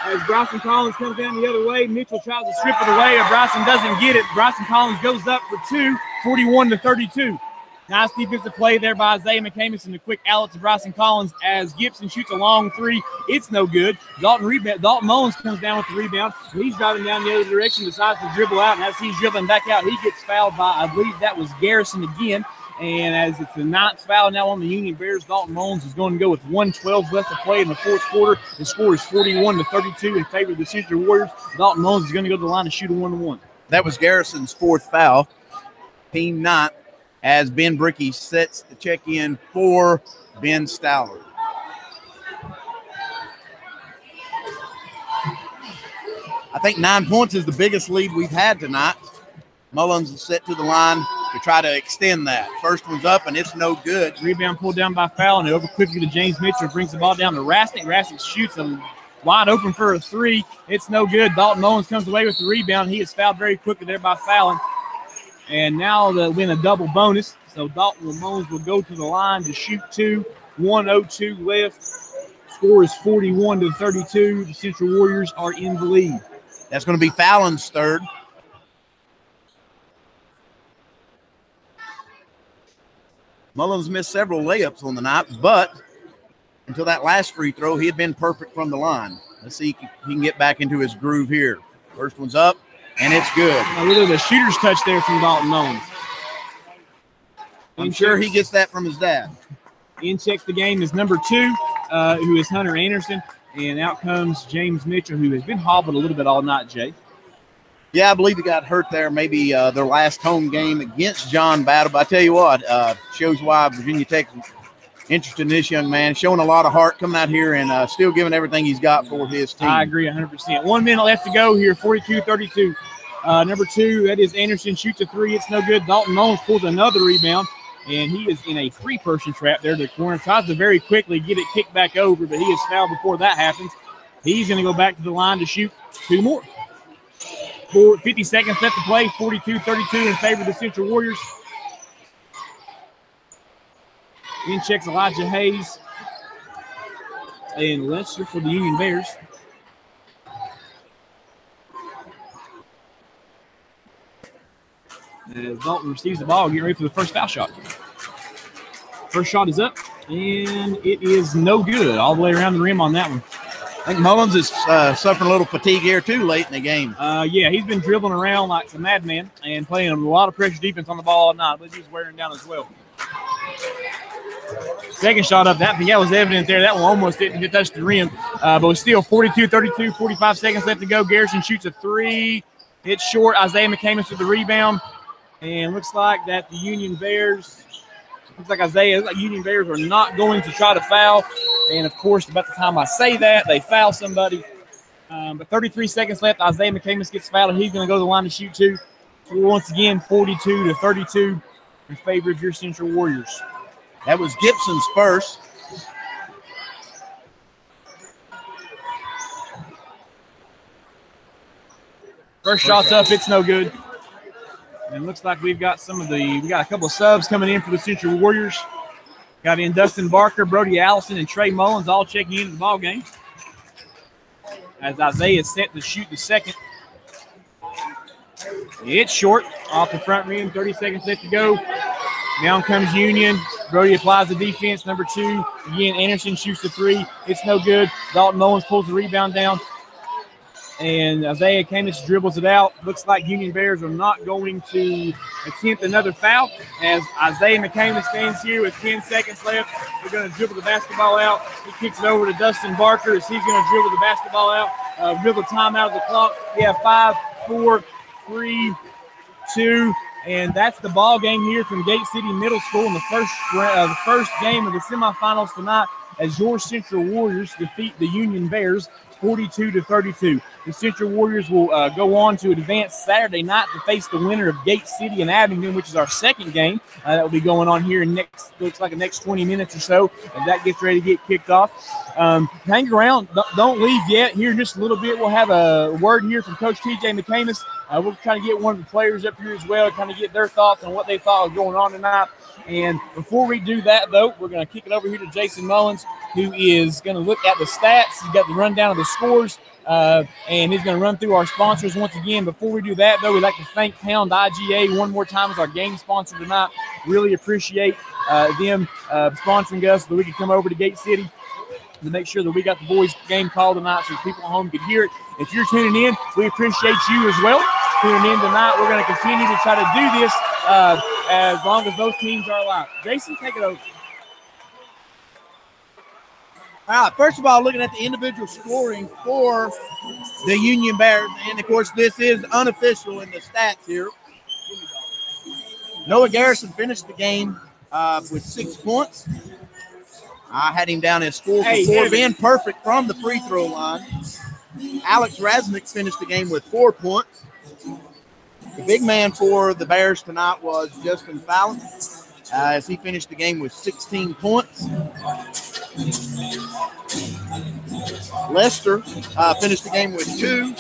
As Bryson Collins comes down the other way, Mitchell tries to strip it away, and Bryson doesn't get it. Bryson Collins goes up for 2, 41-32. Nice defensive play there by Isaiah McCamus and the quick outlet to Bryson Collins as Gibson shoots a long 3. It's no good. Dalton Mullins comes down with the rebound. He's driving down the other direction, decides to dribble out, and as he's dribbling back out, he gets fouled by, I believe that was Garrison again. And as it's the 9th foul now on the Union Bears, Dalton Mullins is going to go with 1:12 left to play in the 4th quarter. The score is 41-32 in favor of the Central Warriors. Dalton Mullins is going to go to the line to shoot a 1-1. That was Garrison's 4th foul. Team 9 as Ben Brickey sets the check in for Ben Stallard. I think 9 points is the biggest lead we've had tonight. Mullins is set to the line to try to extend that. First one's up, and it's no good. Rebound pulled down by foul, and over quickly to James Mitchell. Brings the ball down to Rasnick. Rasnick shoots him wide open for a 3. It's no good. Dalton Mullins comes away with the rebound. He is fouled very quickly there by fouling. And now they'll win a double bonus. So Dalton Mullins will go to the line to shoot 2. 1:02 left. Score is 41-32. The Central Warriors are in the lead. That's going to be Fallon's 3rd. Mullins missed several layups on the night, but until that last free throw, he had been perfect from the line. Let's see if he can get back into his groove here. First one's up, and it's good. A little bit of a shooter's touch there from Dalton Mullins. I'm sure he gets that from his dad. In checks the game is number 2, who is Hunter Anderson, and out comes James Mitchell, who has been hobbled a little bit all night, Jay. Yeah, I believe he got hurt there, maybe their last home game against John Battle. But I tell you what, shows why Virginia Tech is interested in this young man, showing a lot of heart, coming out here and still giving everything he's got for his team. I agree 100%. 1 minute left to go here, 42-32. Number 2, that is Anderson, shoots a 3. It's no good. Dalton Mullins pulls another rebound, and he is in a 3-person trap there to the corner. Tries to very quickly get it kicked back over, but he is fouled before that happens. He's going to go back to the line to shoot 2 more. 50 seconds left to play, 42-32 in favor of the Central Warriors. In checks Elijah Hayes and Lester for the Union Bears. As Dalton receives the ball, getting ready for the first foul shot. First shot is up, and it is no good all the way around the rim on that one. I think Mullins is suffering a little fatigue here, too, late in the game. Yeah, he's been dribbling around like a madman and playing a lot of pressure defense on the ball all night, but he's wearing down as well. Second shot up, that was evident there. That one almost didn't touch the rim, but was still 42-32, 45 seconds left to go. Garrison shoots a 3. It's short. Isaiah McCamus with the rebound, and looks like that the Union Bears – looks like Union Bears are not going to try to foul. And, of course, about the time I say that, they foul somebody. But 33 seconds left. Isaiah McCamus gets fouled, and he's going to go to the line to shoot 2. So once again, 42-32 in favor of your Central Warriors. That was Gibson's first. First shot's up. It's no good. And it looks like we got a couple of subs coming in for the Central Warriors. Got in Dustin Barker, Brody Allison, and Trey Mullins all checking into the ball game. As Isaiah is set to shoot the second. It's short off the front rim. 30 seconds left to go. Down comes Union. Brody applies the defense. Number 2. Again, Anderson shoots the 3. It's no good. Dalton Mullins pulls the rebound down. And Isaiah Camus dribbles it out. Looks like Union Bears are not going to attempt another foul. As Isaiah McCamus stands here with 10 seconds left, they're going to dribble the basketball out. He kicks it over to Dustin Barker as he's going to dribble the basketball out. Dribble time out of the clock. We have 5, 4, 3, 2, and that's the ball game here from Gate City Middle School in the first game of the semifinals tonight as your Central Warriors defeat the Union Bears 42-32. The Central Warriors will go on to advance Saturday night to face the winner of Gate City and Abingdon, which is our second game. That will be going on here in looks like the next 20 minutes or so as that gets ready to get kicked off. Hang around. Don't leave yet. Here in just a little bit, we'll have a word here from Coach T.J. McCamus. We'll kind of get one of the players up here as well to kind of get their thoughts on what they thought was going on tonight. And before we do that, though, we're going to kick it over here to Jason Mullins, who is going to look at the stats. He's got the rundown of the scores, and he's going to run through our sponsors once again. Before we do that, though, we'd like to thank Pound IGA one more time as our game sponsor tonight. Really appreciate them sponsoring us so that we can come over to Gate City to make sure that we got the boys' game called tonight so people at home could hear it. If you're tuning in, we appreciate you as well tuning in tonight. We're going to continue to try to do this as long as both teams are alive. Jason, take it over. All right, first of all, looking at the individual scoring for the Union Bears, and of course, this is unofficial in the stats here. Noah Garrison finished the game with 6 points. I had him down as score for 4, being perfect from the free throw line. Alex Rasnick finished the game with 4 points. The big man for the Bears tonight was Justin Fallon, as he finished the game with 16 points. Lester finished the game with 2,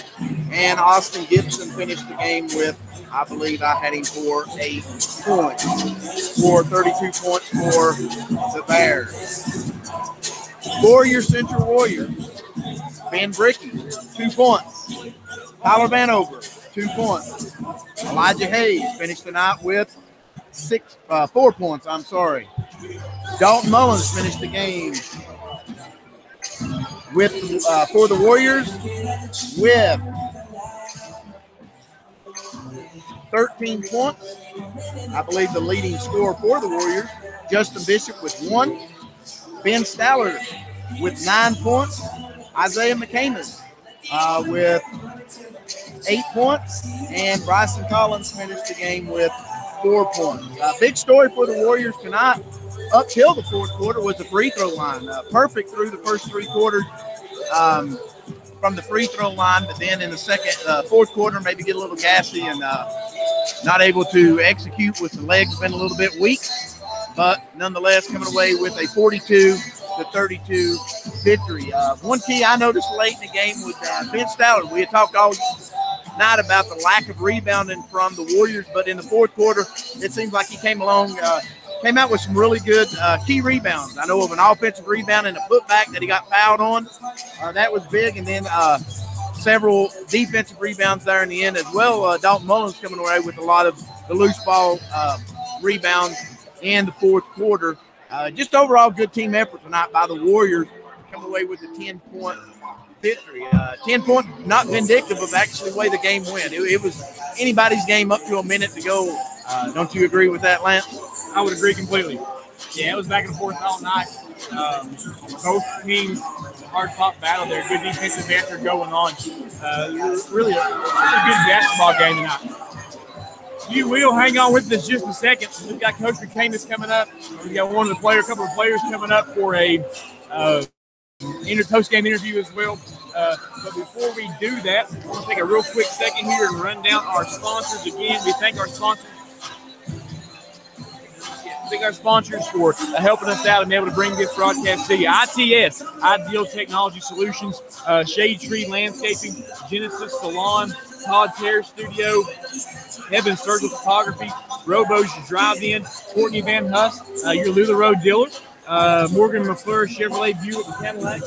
and Austin Gibson finished the game with, I believe I had him for 8 points, for 32 points for the Bears. For your Central Warriors, Ben Bricky, 2 points. Tyler Vanover, 2 points. Elijah Hayes finished the night with 4 points. Dalton Mullins finished the game with for the Warriors with 13 points. I believe the leading scorer for the Warriors. Justin Bishop with 1. Ben Stallard with 9 points. Isaiah McCamus with 8 points. And Bryson Collins finished the game with 4 points. Big story for the Warriors tonight, up till the fourth quarter, was the free throw line. Perfect through the first 3 quarters from the free throw line, but then in the fourth quarter, maybe get a little gassy and not able to execute with the legs been a little bit weak. But nonetheless, coming away with a 42-32 victory. One key I noticed late in the game was Ben Stallard. We had talked all night about the lack of rebounding from the Warriors, but in the fourth quarter, it seems like he came out with some really good key rebounds. I know of an offensive rebound and a putback that he got fouled on. That was big, and then several defensive rebounds there in the end as well. Dalton Mullins coming away with a lot of the loose ball rebounds in the fourth quarter. Just overall good team effort tonight by the Warriors, coming away with a 10-point victory. 10-point, not vindictive of actually the way the game went. It was anybody's game up to a minute to go. Don't you agree with that, Lance? I would agree completely. Yeah, it was back and forth all night. Both teams, hard-fought battle there. Good defensive effort going on. Really a good basketball game tonight. You will hang on with us just a second. We've got Coach McCamus coming up. We've got a couple of players coming up for a post-game interview as well. But before we do that, I want to take a real quick second here and run down our sponsors again. We thank our sponsors. Thank our sponsors for helping us out and being able to bring this broadcast to you. ITS, Ideal Technology Solutions, Shade Tree Landscaping, Genesis Salon, Todd's Hair Studio, Evan Surgical Photography, Robo's Drive-In, Courtney Van Huss, your Lula Road dealer, Morgan McClure Chevrolet Buick and Cadillac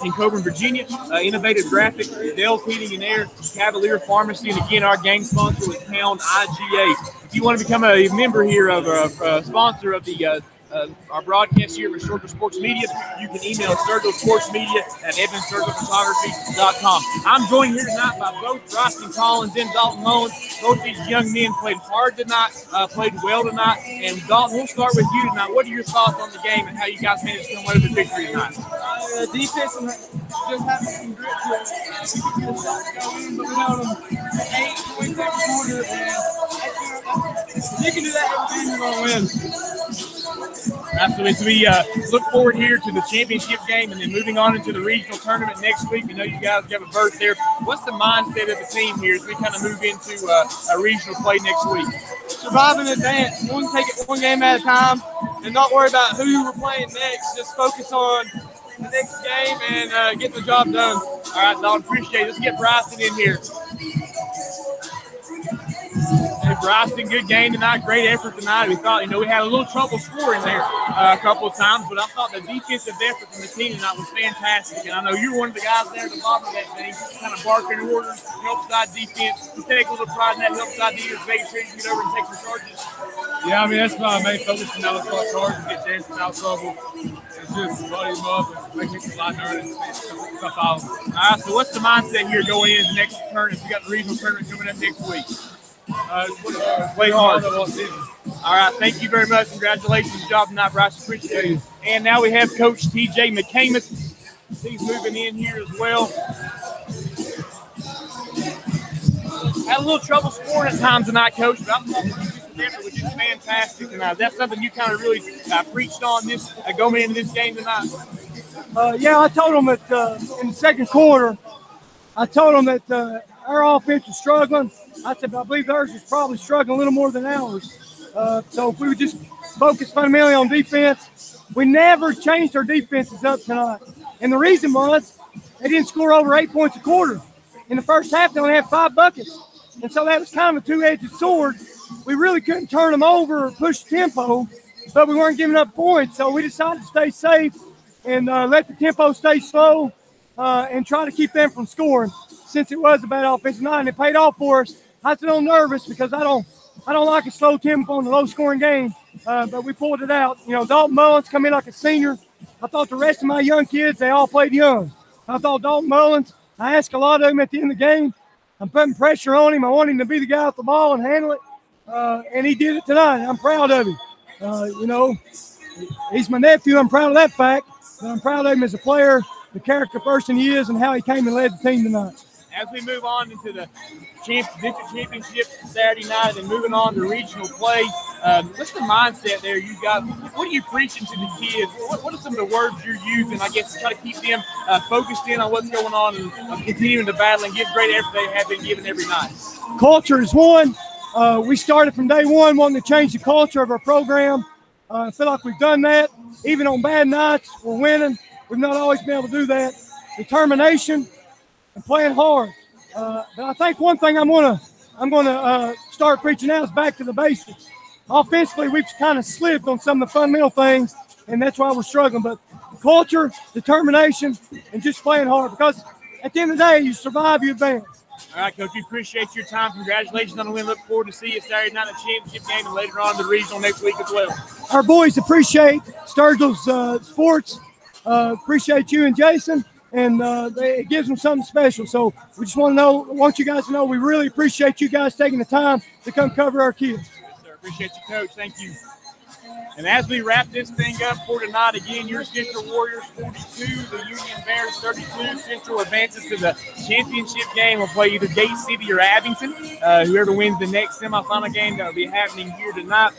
in Coburn, Virginia, Innovative Graphics, Dell's Heating and Air, Cavalier Pharmacy, and again, our game sponsor was Pound IGA. If you want to become a member here of a sponsor of the our broadcast here at Sturgill Sports Media, you can email SturgillSportsMedia@EvansSturgillPhotography.com. I'm joined here tonight by both Bryson Collins and Dalton Mullins. Both these young men played hard tonight, played well tonight. And Dalton, we'll start with you tonight. What are your thoughts on the game and how you guys managed to come away with the victory tonight? Defense just having some grit to it. We could get a shot to go in, but without them 8 points every quarter, and you can do that every game, you're going to win. Absolutely. So we look forward here to the championship game and then moving on into the regional tournament next week. We know you guys have a berth there. What's the mindset of the team here as we kind of move into a regional play next week? Survive in advance. Take it one game at a time and not worry about who we're playing next. Just focus on the next game and get the job done. All right, Dalton, appreciate it. Let's get Bryson in here. Hey, Bryson, good game tonight. Great effort tonight. We thought, we had a little trouble scoring there a couple of times, but I thought the defensive effort from the team tonight was fantastic. And I know you're one of the guys there at the bottom of that thing, kind of barking orders, help side defense. You take a little pride in that help side defense, making sure you get over and take some charges. Yeah, that's my main focus now. Let's start charges, get Jason out trouble. It's just buddy him up and make him slide early and stuff out. All right, so what's the mindset here going into the next tournament? We got the regional tournament coming up next week. Play hard. All right, thank you very much. Congratulations, job tonight, Bryce. Appreciate it. And now we have Coach TJ McCamus. He's moving in here as well. Had a little trouble scoring at times tonight, Coach, but I thought the effort was just fantastic tonight. That's something you kind of really preached on this going into this game tonight. Yeah, I told them that in the second quarter, I told them that our offense was struggling. I said, I believe theirs was probably struggling a little more than ours. So if we would just focus fundamentally on defense, we never changed our defenses up tonight. And the reason was they didn't score over 8 points a quarter. In the first half, they only had 5 buckets. And so that was kind of a two-edged sword. We really couldn't turn them over or push the tempo, but we weren't giving up points. So we decided to stay safe and let the tempo stay slow and try to keep them from scoring since it was a bad offensive night. And it paid off for us. I was a little nervous because I don't like a slow tempo in a low-scoring game, but we pulled it out. You know, Dalton Mullins come in like a senior. I thought the rest of my young kids, they all played young. I thought Dalton Mullins, I asked a lot of them at the end of the game. I'm putting pressure on him. I want him to be the guy with the ball and handle it, and he did it tonight. I'm proud of him. You know, he's my nephew. I'm proud of that fact, but I'm proud of him as a player, the character person he is, and how he came and led the team tonight. As we move on into the district championship Saturday night and moving on to regional play, what's the mindset there you got? What are you preaching to the kids? What are some of the words you're using, I guess, to try to keep them focused in on what's going on and continuing to battle and give great effort they have been giving every night? Culture is one. We started from day one wanting to change the culture of our program. I feel like we've done that. Even on bad nights, we're winning. We've not always been able to do that. Determination and playing hard. But I think one thing I'm gonna start preaching now is back to the basics. Offensively, we've kind of slipped on some of the fundamental things, and that's why we're struggling. But culture, determination, and just playing hard, because at the end of the day, you survive, you advance. All right, Coach, we appreciate your time. Congratulations on the win. Look forward to see you Saturday night at the championship game and later on the regional next week as well. Our boys appreciate Sturgill's sports. Appreciate you and Jason. And it gives them something special. So we just want you guys to know we really appreciate you guys taking the time to come cover our kids. Yes, sir. Appreciate you, Coach. Thank you. And as we wrap this thing up for tonight, again, your Central Warriors 42, the Union Bears 32. Central advances to the championship game. We'll play either Gate City or Abington. Whoever wins the next semifinal game that will be happening here tonight.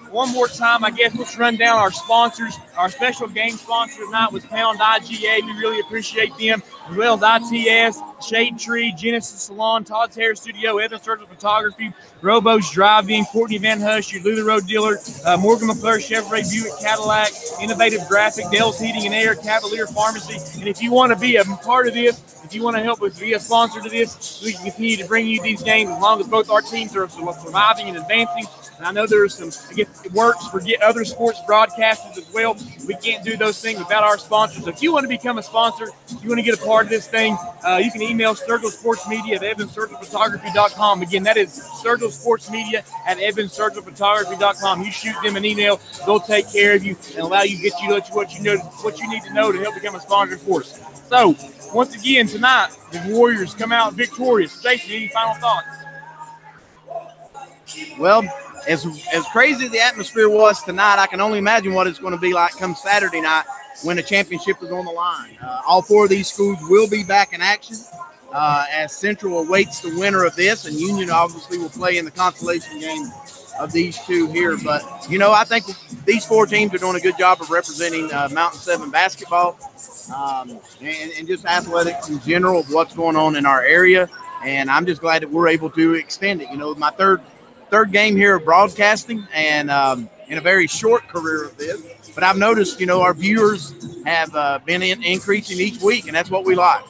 One more time, I guess, let's run down our sponsors. Our special game sponsor tonight was Pound IGA. We really appreciate them. As well as ITS, Shade Tree, Genesis Salon, Todd's Hair Studio, Evans Surgical Photography, Robo's Drive-In, Courtney Van Hush, your Luther Road dealer, Morgan McClure, Chevrolet, Buick, Cadillac, Innovative Graphic, Dell's Heating and Air, Cavalier Pharmacy. And if you want to be a part of this, if you want to help us be a sponsor to this, we can continue to bring you these games as long as both our teams are surviving and advancing. And I know there's some, I guess it works for other sports broadcasters as well. We can't do those things without our sponsors. So if you want to become a sponsor, if you want to get a part of this thing, you can email Sturgill Sports Media at evanssurgillphotography.com. Again, that is Sturgill Sports Media at evanssurgillphotography.com. You shoot them an email, they'll take care of you and allow you to get you what you need to know to help become a sponsor for us. So, once again, tonight, the Warriors come out victorious. Jason, any final thoughts? Well, as crazy as the atmosphere was tonight, I can only imagine what it's going to be like come Saturday night when the championship is on the line. All four of these schools will be back in action as Central awaits the winner of this, and Union obviously will play in the consolation game of these two here. But, you know, I think these four teams are doing a good job of representing Mountain 7 basketball and just athletics in general of what's going on in our area. And I'm just glad that we're able to extend it. You know, my third game here of broadcasting and in a very short career of this. But I've noticed, you know, our viewers have been increasing each week, and that's what we like,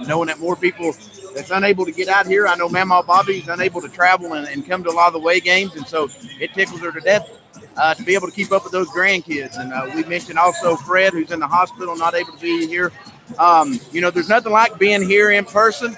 knowing that more people that's unable to get out here. I know Mama Bobby's unable to travel and come to a lot of the away games, and so it tickles her to death to be able to keep up with those grandkids. And we mentioned also Fred, who's in the hospital, not able to be here. You know, there's nothing like being here in person,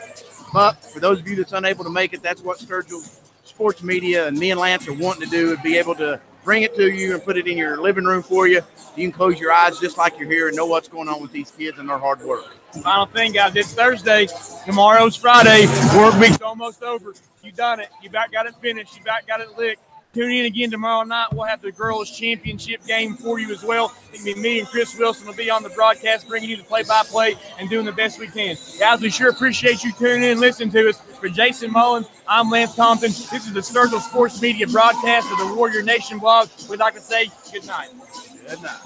but for those of you that's unable to make it, that's what Sturgill Sports Media and me and Lance are wanting to do, is be able to bring it to you and put it in your living room for you. You can close your eyes just like you're here and know what's going on with these kids and their hard work. Final thing, guys, it's Thursday. Tomorrow's Friday. Work week's almost over. You done it. You about got it finished. You about got it licked. Tune in again tomorrow night. We'll have the girls' championship game for you as well. It's going to be me and Chris Wilson will be on the broadcast, bringing you the play-by-play and doing the best we can. Guys, we sure appreciate you tuning in and listening to us. For Jason Mullins, I'm Lance Compton. This is the Circle Sports Media broadcast of the Warrior Nation blog. We'd like to say good night. Good night.